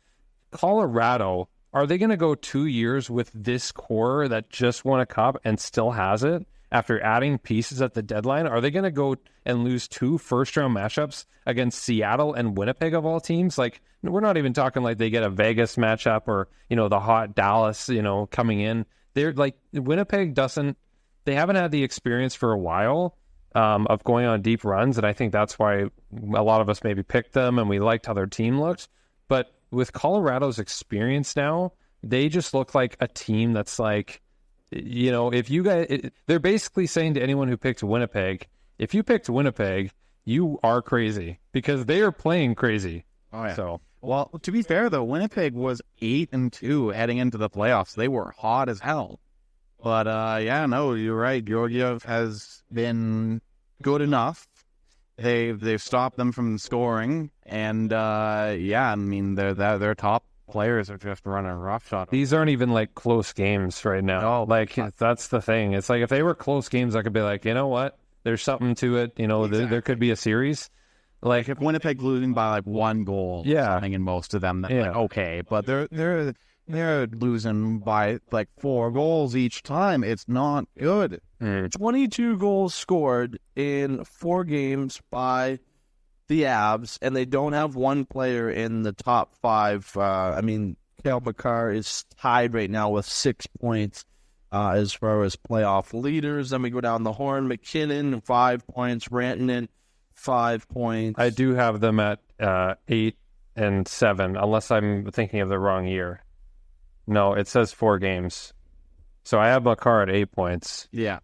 Colorado, are they going to go 2 years with this core that just won a cup and still has it after adding pieces at the deadline? Are they going to go and lose 2 first-round matchups against Seattle and Winnipeg of all teams? We're not even talking they get a Vegas matchup or, the hot Dallas, coming in. They're Winnipeg they haven't had the experience for a while of going on deep runs, and I think that's why a lot of us maybe picked them and we liked how their team looked. But with Colorado's experience now, they just look like a team that's if you guys, they're basically saying to anyone who picked Winnipeg, if you picked Winnipeg, you are crazy, because they are playing crazy. Oh yeah. So, well, to be fair though, Winnipeg was 8-2 heading into the playoffs. They were hot as hell. But you're right. Georgiev has been good enough. They've stopped them from scoring, and their top players are just running roughshod. These aren't even close games right now. No, that's the thing. It's if they were close games, I could be you know what? There's something to it. Exactly. There could be a series. If Winnipeg losing by 1 goal, something in most of them, then okay. But they're losing by 4 goals each time. It's not good. 22 goals scored in 4 games by the Avs, and they don't have one player in the top 5. Cale Makar is tied right now with 6 points as far as playoff leaders. Then we go down the horn. McKinnon, 5 points. Rantanen, 5 points. I do have them at 8 and 7, unless I'm thinking of the wrong year. No, it says 4 games. So I have Makar at 8 points. Yeah.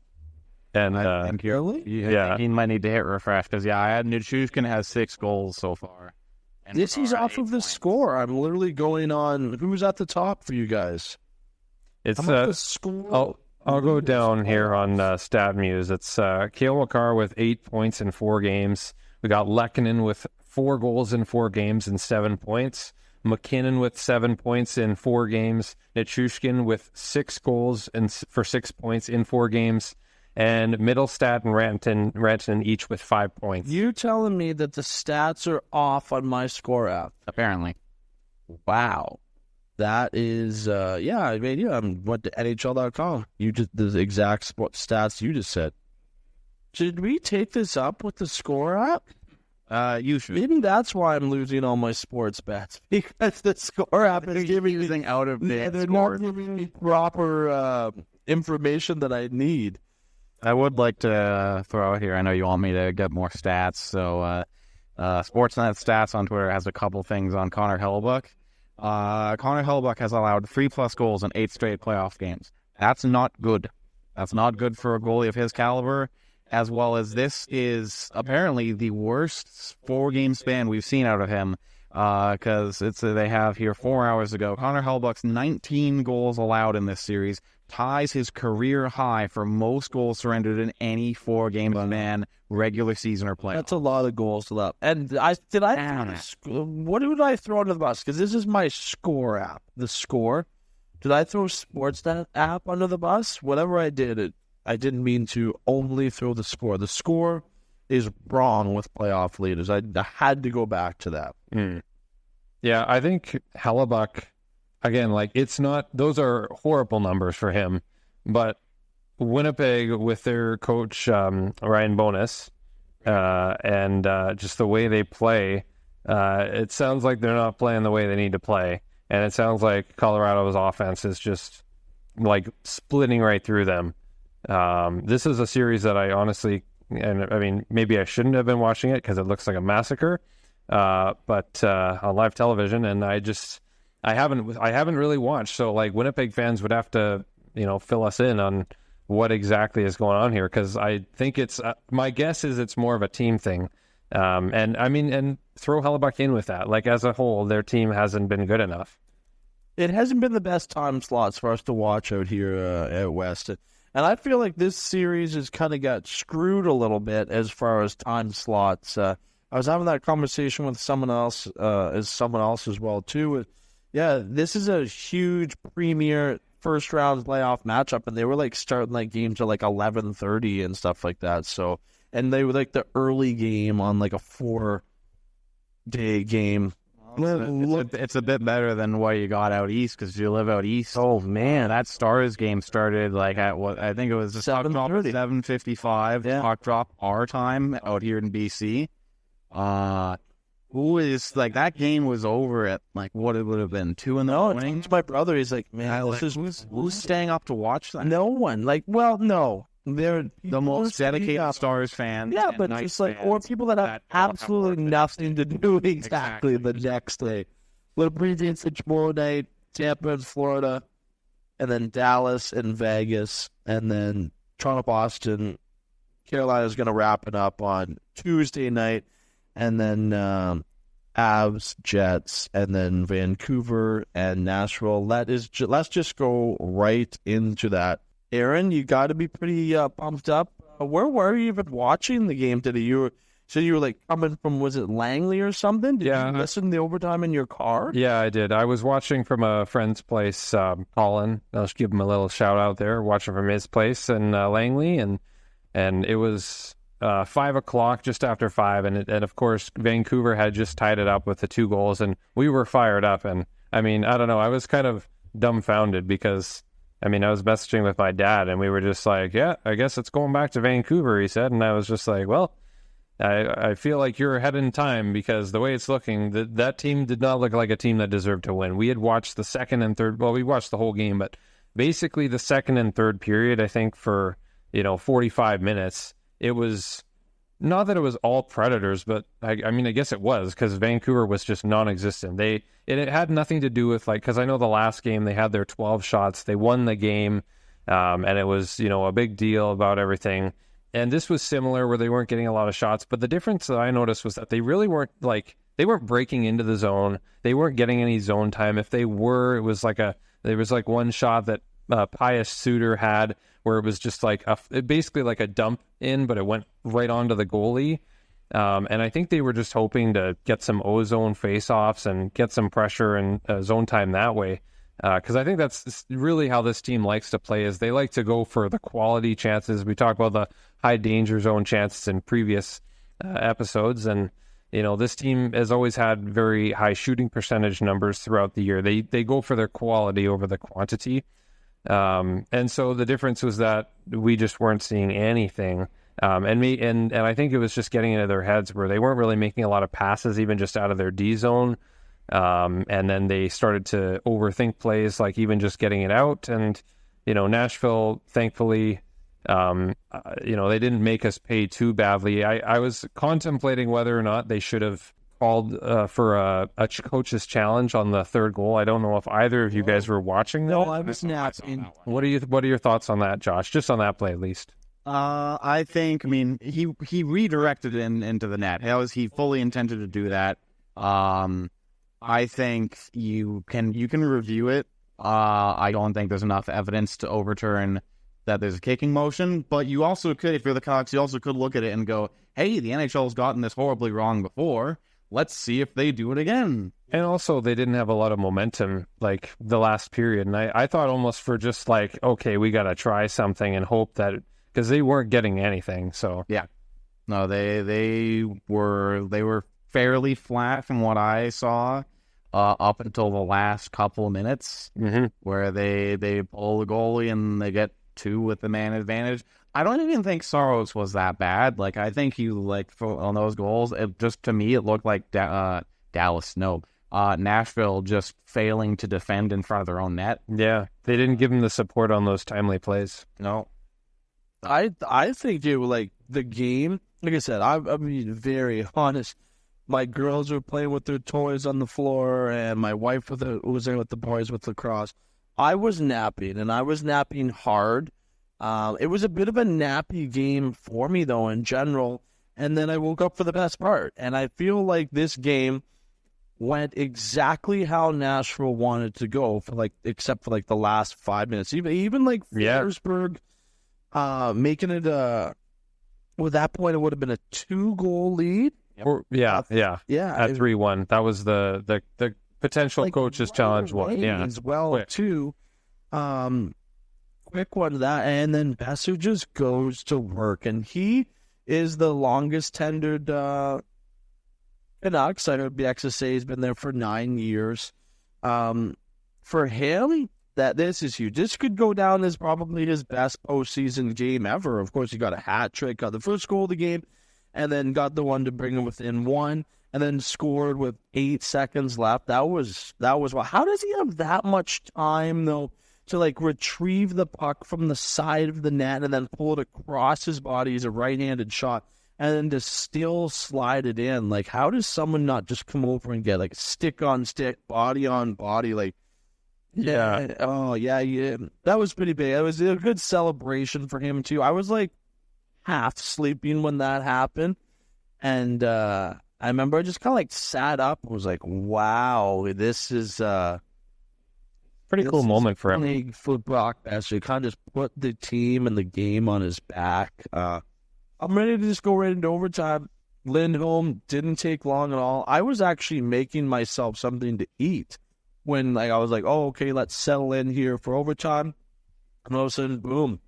And I think he might need to hit refresh, because I had Nichushkin has 6 goals so far. And this is off of the score. I'm literally going on who's at the top for you guys. It's the score. I'll go down here on StatMuse. It's Cale Makar with 8 points in 4 games. We got Lehkonen with 4 goals in 4 games and 7 points. McKinnon with 7 points in 4 games. Nichushkin with 6 goals for 6 points in 4 games. and Middlestat and Rantanen each with 5 points. You telling me that the stats are off on my score app? Apparently. Wow. That is, I went to NHL.com. You just, the exact stats you just said. Should we take this up with the score app? You should. Maybe that's why I'm losing all my sports bets, because the score app is giving me using out of date they're scores. not giving me proper information that I need. I would like to throw out here, I know you want me to get more stats, so Sportsnet Stats on Twitter has a couple things on Connor Hellebuyck. Connor Hellebuyck has allowed 3+ goals in 8 straight playoff games. That's not good. That's not good for a goalie of his caliber, as well as this is apparently the worst 4-game span we've seen out of him, because they have here 4 hours ago. Connor Hellebuyck's 19 goals allowed in this series ties his career high for most goals surrendered in any 4-game span, regular season or playoff. That's a lot of goals to love. And what did I throw under the bus? Because this is my score app. The score. Did I throw Sportsnet app under the bus? Whatever I did, I didn't mean to only throw the score. The score is wrong with playoff leaders. I had to go back to that. Yeah, I think Hellebuyck, again, it's not, those are horrible numbers for him, but Winnipeg with their coach, Ryan Bonus, and just the way they play, it sounds like they're not playing the way they need to play. And it sounds like Colorado's offense is just splitting right through them. This is a series that I honestly, and I mean, maybe I shouldn't have been watching it because it looks like a massacre, but on live television, and I haven't really watched. So Winnipeg fans would have to, fill us in on what exactly is going on here, because I think it's my guess is it's more of a team thing. And throw Hellebuyck in with that. As a whole, their team hasn't been good enough. It hasn't been the best time slots for us to watch out here at West. And I feel like this series has kind of got screwed a little bit as far as time slots. I was having that conversation with someone else as well, too. Yeah, this is a huge premier first-round playoff matchup, and they were, starting, games at, 11:30 and stuff like that. So, and they were, the early game on, a 4-day game. It's a bit better than what you got out east, because you live out east. Oh, man. That Stars game started at what I think it was 7:55. Yeah. Puck drop our time out here in BC. Who is that game was over at what it would have been 2 in the morning. It's my brother. He's like, man, who's staying up to watch that? No one. No. They're the most dedicated Stars fans. Yeah, but just or people that have absolutely nothing to do exactly the next day. Little previous tomorrow night, Tampa and Florida, and then Dallas and Vegas, and then Toronto, Boston. Carolina's going to wrap it up on Tuesday night, and then Avs, Jets, and then Vancouver and Nashville. Let's just go right into that. Aaron, you got to be pretty pumped up. Where were you even watching the game today? You were coming from, was it Langley or something? Did you listen to the overtime in your car? Yeah, I did. I was watching from a friend's place, Colin. I'll just give him a little shout out there. Watching from his place in Langley, and it was 5 o'clock, just after 5, and of course Vancouver had just tied it up with the 2 goals, and we were fired up. And I mean, I don't know, I was kind of dumbfounded because, I mean, I was messaging with my dad, and we were just yeah, I guess it's going back to Vancouver, he said. And I was just well, I feel like you're ahead in time, because the way it's looking, that team did not look like a team that deserved to win. We had watched the second and third, we watched the whole game, but basically the second and third period, I think for, 45 minutes, it was not that it was all Predators, but I mean, I guess it was, because Vancouver was just non-existent. It had nothing to do with because I know the last game they had their 12 shots, they won the game, and it was a big deal about everything. And this was similar, where they weren't getting a lot of shots, but the difference that I noticed was that they really weren't they weren't breaking into the zone. They weren't getting any zone time. If they were, it was there was one shot that Pius Suter had, where it was just basically a dump in, but it went right onto the goalie. And I think they were just hoping to get some O-zone face-offs and get some pressure and zone time that way. Because I think that's really how this team likes to play, is they like to go for the quality chances. We talked about the high danger zone chances in previous episodes, and this team has always had very high shooting percentage numbers throughout the year. They go for their quality over the quantity, and so the difference was that we just weren't seeing anything. And I think it was just getting into their heads where they weren't really making a lot of passes, even just out of their D zone. And then they started to overthink plays, like even just getting it out. And, Nashville, thankfully, they didn't make us pay too badly. I was contemplating whether or not they should have called for a coach's challenge on the third goal. I don't know if either of you guys were watching that. No, I was not. What are your thoughts on that, Josh? Just on that play, at least. I think, he redirected it into the net. He fully intended to do that. I think you can review it. I don't think there's enough evidence to overturn that there's a kicking motion, but you also could, if you're the Canucks, you also could look at it and go, hey, the NHL's gotten this horribly wrong before. Let's see if they do it again. And also, they didn't have a lot of momentum, like, the last period. And I thought almost for just like, okay, we got to try something and hope that, because they weren't getting anything. So yeah, no, they were fairly flat from what I saw up until the last couple of minutes, where they pull the goalie and they get two with the man advantage. I don't even think Saros was that bad. Like, I think he, on those goals, to me it looked like Nashville just failing to defend in front of their own net. Yeah, they didn't give him the support on those timely plays. No. I think the game, like I said, I'm being very honest. My girls were playing with their toys on the floor, and my wife was there with the boys with lacrosse. I was napping, and I was napping hard. It was a bit of a nappy game for me, though, in general. And then I woke up for the best part. And I feel like this game went exactly how Nashville wanted to go, except for the last 5 minutes. Even Forsberg making it at that point it would have been a 2-goal lead. Or, yeah. At 3-1. That was the potential coach's challenge one. Yeah, as well quick. Too. Quick one to that, and then Besser just goes to work, and he is the longest tenured Canucks. I know BXSA say he's been there for 9 years. For him, this is huge. This could go down as probably his best postseason game ever. Of course, he got a hat trick, got the first goal of the game, and then got the one to bring him within one, and then scored with 8 seconds left. That was how does he have that much time though to retrieve the puck from the side of the net and then pull it across his body? He's a right-handed shot, and then to still slide it in? How does someone not just come over and get stick on stick, body on body? Yeah. Oh yeah. That was pretty big. It was a good celebration for him too. I was half sleeping when that happened, and I remember I just kind of sat up and was like, wow, this is pretty cool moment for him. For Brock Besser, kind of just put the team and the game on his back. I'm ready to just go right into overtime. Lindholm didn't take long at all. I was actually making myself something to eat when I was like, oh, okay, let's settle in here for overtime. And all of a sudden, boom.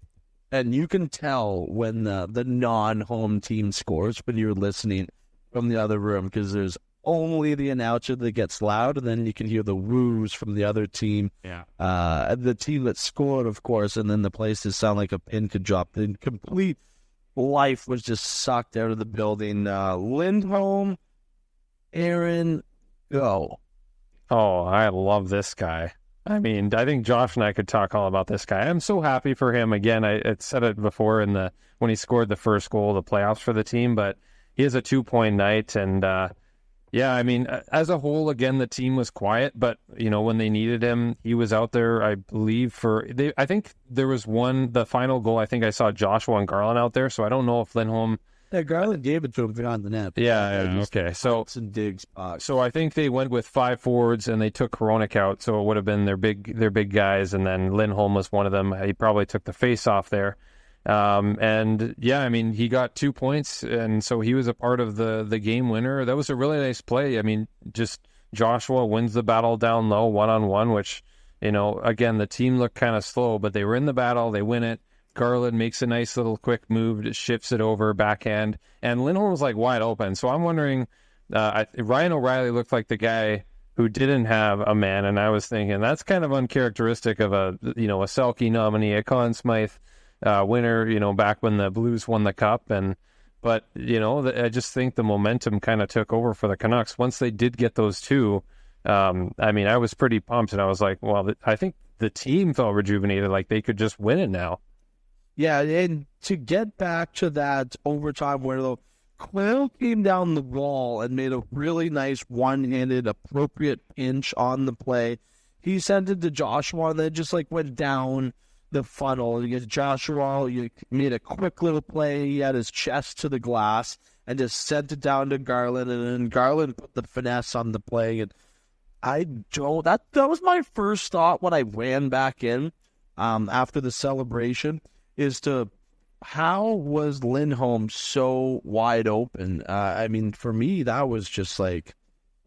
And you can tell when the non-home team scores when you're listening from the other room, because there's only the announcer that gets loud, and then you can hear the woos from the other team. Yeah. The team that scored, of course, and then the place just sound like a pin could drop. The complete life was just sucked out of the building. Lindholm, Aaron, go. Oh, I love this guy. I mean, I think Josh and I could talk all about this guy. I'm so happy for him. Again, I said it before when he scored the first goal of the playoffs for the team, but he has a 2-point night. And yeah, I mean, as a whole, again, the team was quiet, but when they needed him, he was out there, I believe, I think there was the final goal, I think I saw Joshua and Garland out there, so I don't know if Lindholm... Yeah, Garland gave it to him behind the net. Yeah, okay. So I think they went with 5 forwards and they took Hronek out, so it would have been their big guys, and then Lindholm was one of them. He probably took the face off there. And yeah, I mean, he got 2 points, and so he was a part of the game winner. That was a really nice play. I mean, just Joshua wins the battle down low 1-on-1, which Again, the team looked kind of slow, but they were in the battle. They win it. Garland makes a nice little quick move, shifts it over backhand, and Lindholm was like wide open. So I'm wondering, Ryan O'Reilly looked like the guy who didn't have a man, and I was thinking that's kind of uncharacteristic of a Selke nominee, a Conn Smythe winner, back when the Blues won the cup. But I just think the momentum kind of took over for the Canucks once they did get those two. I was pretty pumped, and I was like, well, I think the team felt rejuvenated, like they could just win it now. Yeah, and to get back to that overtime where the Quill came down the wall and made a really nice one-handed, appropriate pinch on the play. He sent it to Joshua, and then just went down the funnel. Against Joshua, you made a quick little play. He had his chest to the glass and just sent it down to Garland, and then Garland put the finesse on the play. And that was my first thought when I ran back in after the celebration, is to how was Lindholm so wide open? For me, that was just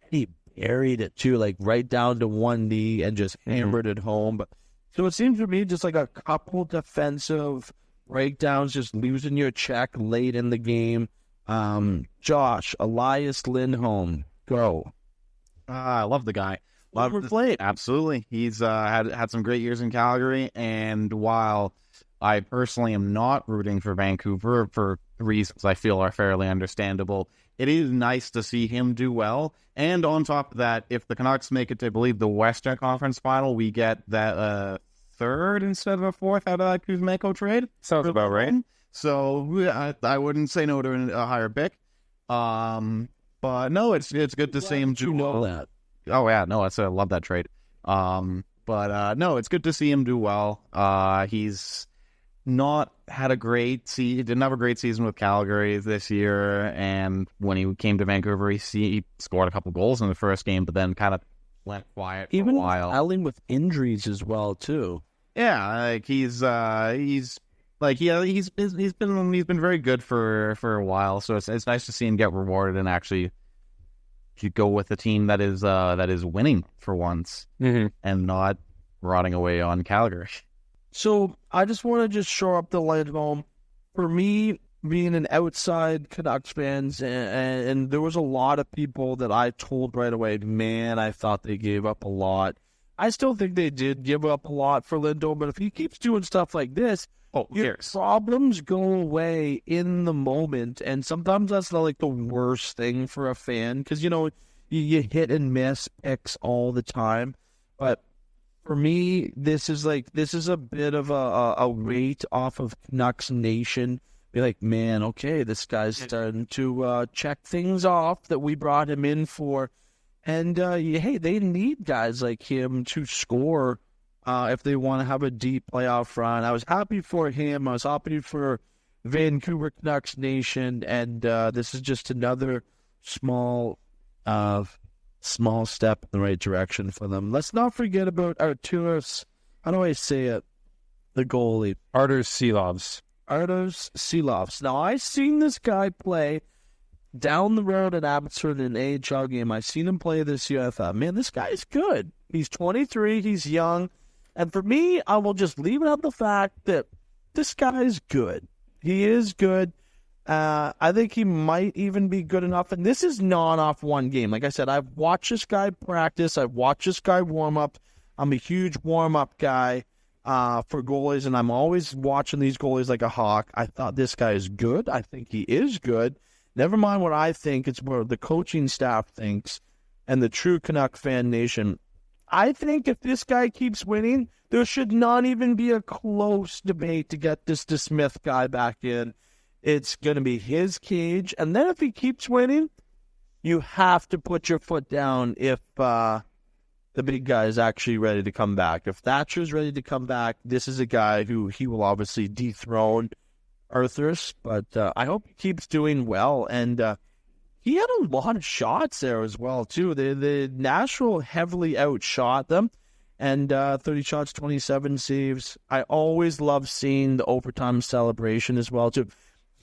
he buried it too, right down to one knee and just hammered it home. But so it seems to me just a couple defensive breakdowns, just losing your check late in the game. Josh, Elias Lindholm, go. I love the guy. Overplayed. Absolutely. He's had some great years in Calgary, and while I personally am not rooting for Vancouver for reasons I feel are fairly understandable, it is nice to see him do well. And on top of that, if the Canucks make it to, I believe, the Western Conference Final, we get that third instead of a fourth out of that Kuzmenko trade. Sounds about right. So I wouldn't say no to a higher pick. But no, it's good to see him do well. That. Oh yeah, no, I love that trade. But no, it's good to see him do well. He's not had a great season. He didn't have a great season with Calgary this year, and when he came to Vancouver, he scored a couple goals in the first game, but then kind of went quiet for a while. Even battling with injuries as well too. Yeah, he's been very good for a while. So it's nice to see him get rewarded and actually go with a team that is winning for once and not rotting away on Calgary. So I just want to shore up the Lindholm. For me, being an outside Canucks fans, and there was a lot of people that I told right away, man, I thought they gave up a lot. I still think they did give up a lot for Lindholm, but if he keeps doing stuff like this, your problems go away in the moment, and sometimes that's not the worst thing for a fan, because you hit and miss picks all the time. But for me, this is a bit of a weight off of Canucks Nation. Be like, man, okay, this guy's starting to check things off that we brought him in for, and hey, they need guys like him to score. If they want to have a deep playoff run. I was happy for him. I was happy for Vancouver Canucks Nation, and this is just another small step in the right direction for them. Let's not forget about Arturas. How do I say it? The goalie. Arturs Silovs. Arturs Silovs. Now, I've seen this guy play down the road at Abbotsford in an AHL game. I've seen him play this year. I thought, man, this guy's good. He's 23. He's young. And for me, I will just leave it at the fact that this guy is good. He is good. I think he might even be good enough. And this is not off one game. Like I said, I've watched this guy practice. I've watched this guy warm up. I'm a huge warm-up guy for goalies, and I'm always watching these goalies like a hawk. I thought this guy is good. I think he is good. Never mind what I think. It's what the coaching staff thinks and the true Canuck fan nation. I think if this guy keeps winning, there should not even be a close debate to get this DeSmith guy back in. It's going to be his cage. And then if he keeps winning, you have to put your foot down if the big guy is actually ready to come back. If Thatcher's ready to come back, this is a guy who he will obviously dethrone Arthurs. But I hope he keeps doing well. And he had a lot of shots there as well, too. The Nashville heavily outshot them, and 30 shots, 27 saves. I always love seeing the overtime celebration as well, too.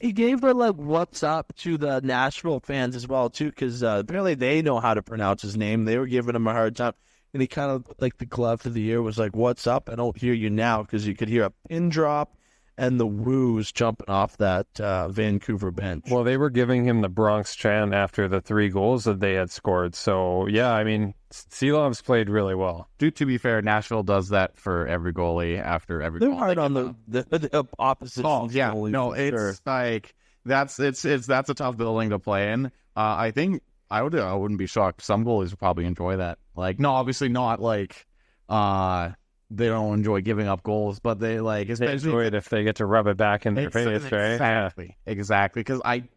He gave their what's up to the Nashville fans as well, too, because apparently they know how to pronounce his name. They were giving him a hard time. and he kind of, like the glove of the ear, was like, "What's up? I don't hear you now," because you could hear a pin drop and the woos jumping off that Vancouver bench. Well, they were giving him the Bronx chant after the 3 goals that they had scored. So, yeah, I mean, Silov's played really well. To be fair, Nashville does that for every goalie after every They're goal. hard on the opposite. Oh, yeah. goalie, No, for it's sure. like, that's a tough building to play in. I think I wouldn't be shocked. Some goalies would probably enjoy that. Like, no, obviously not like, they don't enjoy giving up goals, but they like, They especially enjoy it if they get to rub it back in their face, right? Exactly. Because I'm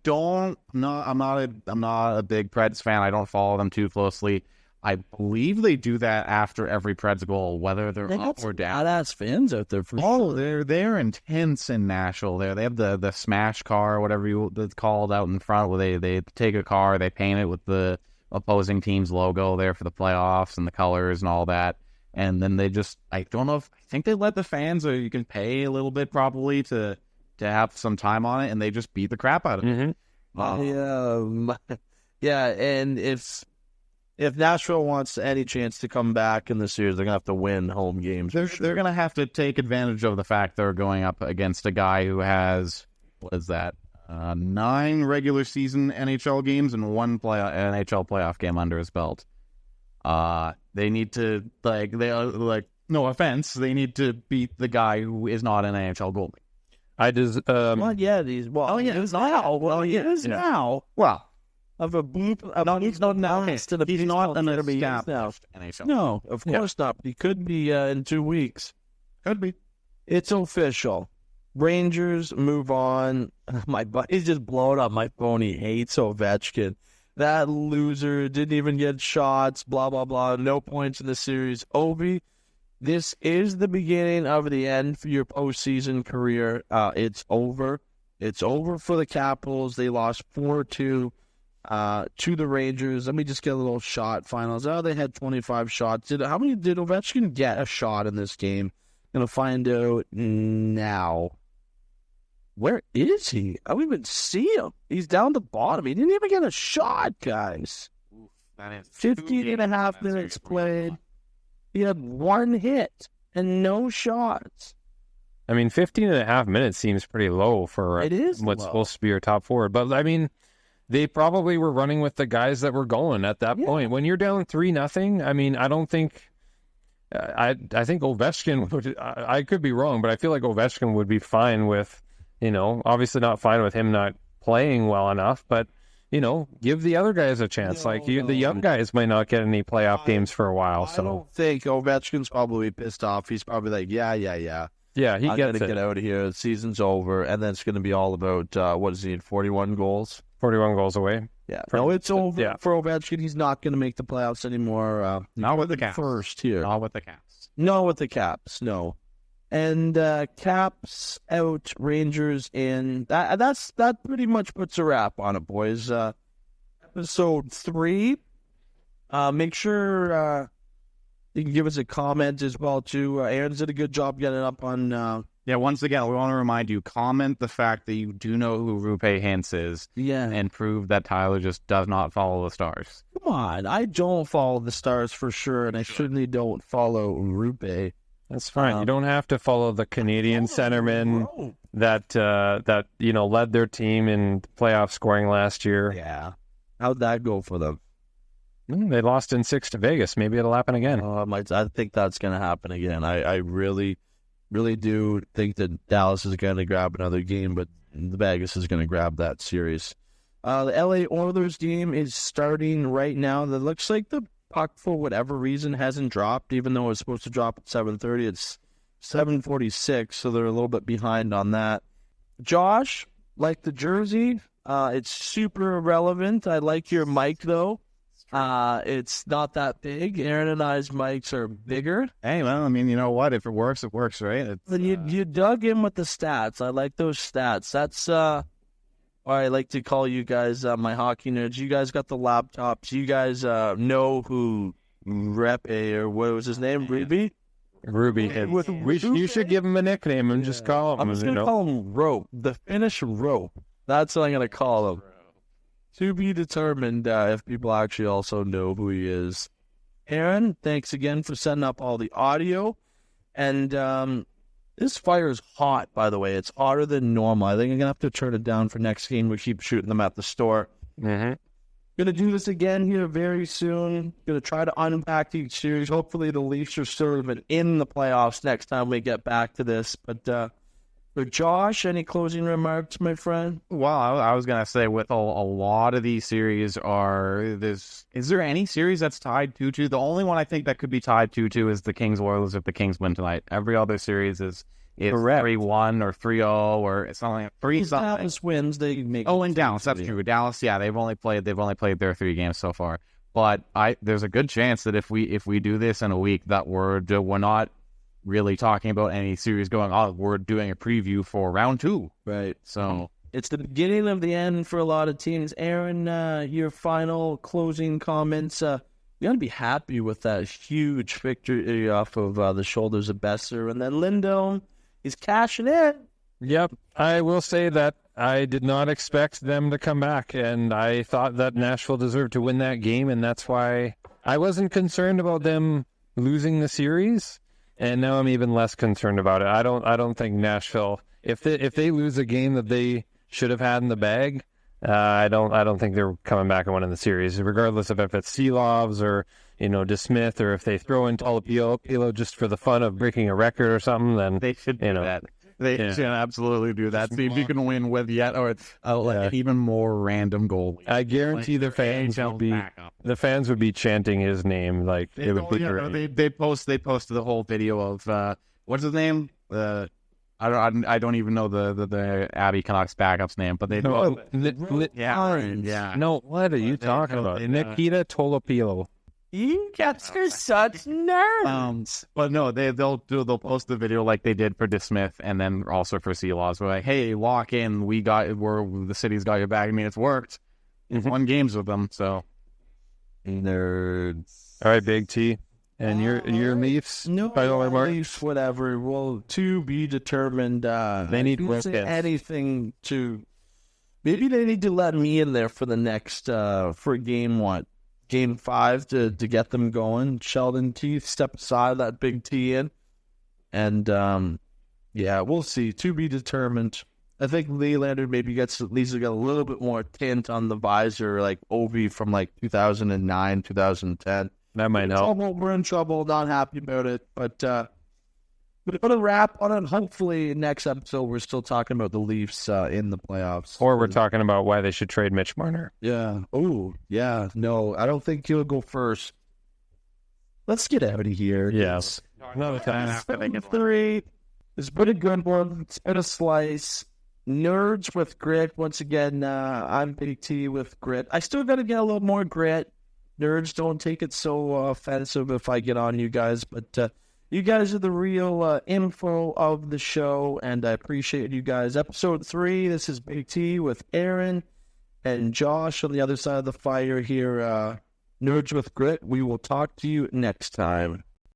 not a big Preds fan. I don't follow them too closely. I believe they do that after every Preds goal, whether they're up or down. Badass fans out there for sure. They're intense in Nashville. They have the smash car, whatever it's called, out in front, where they take a car, they paint it with the opposing team's logo there for the playoffs and the colors and all that. And then they just, I think they let the fans, or you can pay a little bit probably to have some time on it, and they just beat the crap out of it. Mm-hmm. Yeah, and if Nashville wants any chance to come back in the series, they're going to have to win home games. They're going to have to take advantage of the fact they're going up against a guy who has, 9 regular season NHL games and 1 NHL playoff game under his belt. They need to, no offense, they need to beat the guy who is not an NHL goalie. He is now. Well, he is now. Well, Of a boop, he's not announced in a he's not an established NHL. No, of course not. He could be in 2 weeks. Could be. It's official. Rangers move on. My buddy's just blowing up my phone. He hates Ovechkin. That loser didn't even get shots, blah, blah, blah. No points in the series. Ovi, this is the beginning of the end for your postseason career. It's over. It's over for the Capitals. They lost 4-2 to the Rangers. Let me just get a little shot finals. They had 25 shots. How many did Ovechkin get a shot in this game? Gonna find out now. Where is he? I don't even see him. He's down the bottom. He didn't even get a shot, guys. 15 and a half minutes played. He had 1 hit and no shots. I mean, 15 and a half minutes seems pretty low for It is what's low. supposed to be your top forward. But, I mean, they probably were running with the guys that were going at that point. When you're down 3-0, I mean, I don't think... I think Ovechkin would... I could be wrong, but I feel like Ovechkin would be fine with... obviously not fine with him not playing well enough, but, give the other guys a chance. The young guys might not get any playoff games for a while. I don't think Ovechkin's probably pissed off. He's probably like, yeah. Yeah, he I'm gets going to it. get out of here. The season's over. And then it's going to be all about, what does he need, 41 goals? 41 goals away. Yeah. No, it's over for Ovechkin. He's not going to make the playoffs anymore. Not with the Caps. First here. Not with the Caps. No, with the Caps. No. And Caps out, Rangers in. That pretty much puts a wrap on it, boys. Episode 3. Make sure you can give us a comment as well too. Aaron's did a good job getting up on. Once again, we want to remind you: comment the fact that you do know who Roope Hintz is, and prove that Tyler just does not follow the Stars. Come on, I don't follow the Stars for sure, and I certainly don't follow Roope. That's fine. You don't have to follow the Canadian centerman that led their team in playoff scoring last year. Yeah, how'd that go for them? They lost in 6 to Vegas. Maybe it'll happen again. I think that's going to happen again. I really do think that Dallas is going to grab another game, but Vegas is going to grab that series. The LA Oilers game is starting right now. It looks like the puck, for whatever reason, hasn't dropped, even though it's supposed to drop at 7:30. It's 7:46, so they're a little bit behind on that. Josh, like the jersey, it's super irrelevant. I like your mic, though. It's not that big. Aaron and I's mics are bigger. Hey, well, I mean, you know what? If it works, it works, right? You dug in with the stats. I like those stats. That's or I like to call you guys my hockey nerds. You guys got the laptops. You guys know who Roope, or what was his name? Roope Hintz. You should give him a nickname and just call him. I'm just going to call him Rope. The Finnish Rope. That's what I'm going to call him. To be determined if people actually also know who he is. Aaron, thanks again for setting up all the audio. And this fire is hot, by the way. It's hotter than normal. I think I'm going to have to turn it down for next game. We keep shooting them at the store. Mm-hmm. Going to do this again here very soon. Going to try to unpack each series. Hopefully the Leafs are sort of in the playoffs next time we get back to this. But for Josh, any closing remarks, my friend? Well, I was going to say with a lot of these series is there any series that's tied 2-2? The only one I think that could be tied 2-2 is the Kings-Oilers if the Kings win tonight. Every other series is 3-1 or 3-0 or it's something like 3-something. Dallas wins, they make. Oh, and Dallas, that's true. Dallas, yeah, they've only played their 3 games so far. But there's a good chance that if we do this in a week, that we're not really talking about any series going on. We're doing a preview for round 2. Right. So it's the beginning of the end for a lot of teams. Aaron, your final closing comments. You got to be happy with that huge victory off of the shoulders of Besser. And then Lindholm is cashing in. Yep. I will say that I did not expect them to come back, and I thought that Nashville deserved to win that game, and that's why I wasn't concerned about them losing the series. And now I'm even less concerned about it. I don't think Nashville, if they lose a game that they should have had in the bag, I don't think they're coming back and winning the series, regardless of if it's Seelovs or DeSmith, or if they throw in Talapilo just for the fun of breaking a record or something. Then they should do that. They should absolutely do that. See if you can win with even more random goal. I guarantee the fans would be chanting his name like it would be great. They posted the whole video of what's his name? I don't even know the Abby Canucks backup's name, but they No, what are you talking about? Nikita Tolopilo. You guys are such nerds. But no, they'll post the video like they did for DeSmith and then also for Seelovs. We're like, hey, lock in. The city's got your back. I mean, it's worked. We've won games with them, so nerds. All right, Big T. And your Leafs? No, Leafs, whatever. Well, to be determined. They need anything to. Maybe they need to let me in there for the next for Game 5 to get them going. Sheldon T, step aside, let Big T in. And, we'll see. To be determined. I think Nylander maybe gets at least a little bit more tint on the visor, like Ovi from 2009, 2010. That might help. We're in trouble, not happy about it. But to put a wrap on it, hopefully next episode we're still talking about the Leafs in the playoffs. Or we're talking about why they should trade Mitch Marner. Yeah. Oh, yeah. No, I don't think he'll go first. Let's get out of here. Yes. Another time. 3. It's been a good one. It's been a slice. Nerds with grit. Once again, I'm Big T with grit. I still got to get a little more grit. Nerds, don't take it so offensive if I get on you guys, but you guys are the real info of the show, and I appreciate you guys. Episode 3, this is Big T with Aaron and Josh on the other side of the fire here. Nerds with Grit, we will talk to you next time.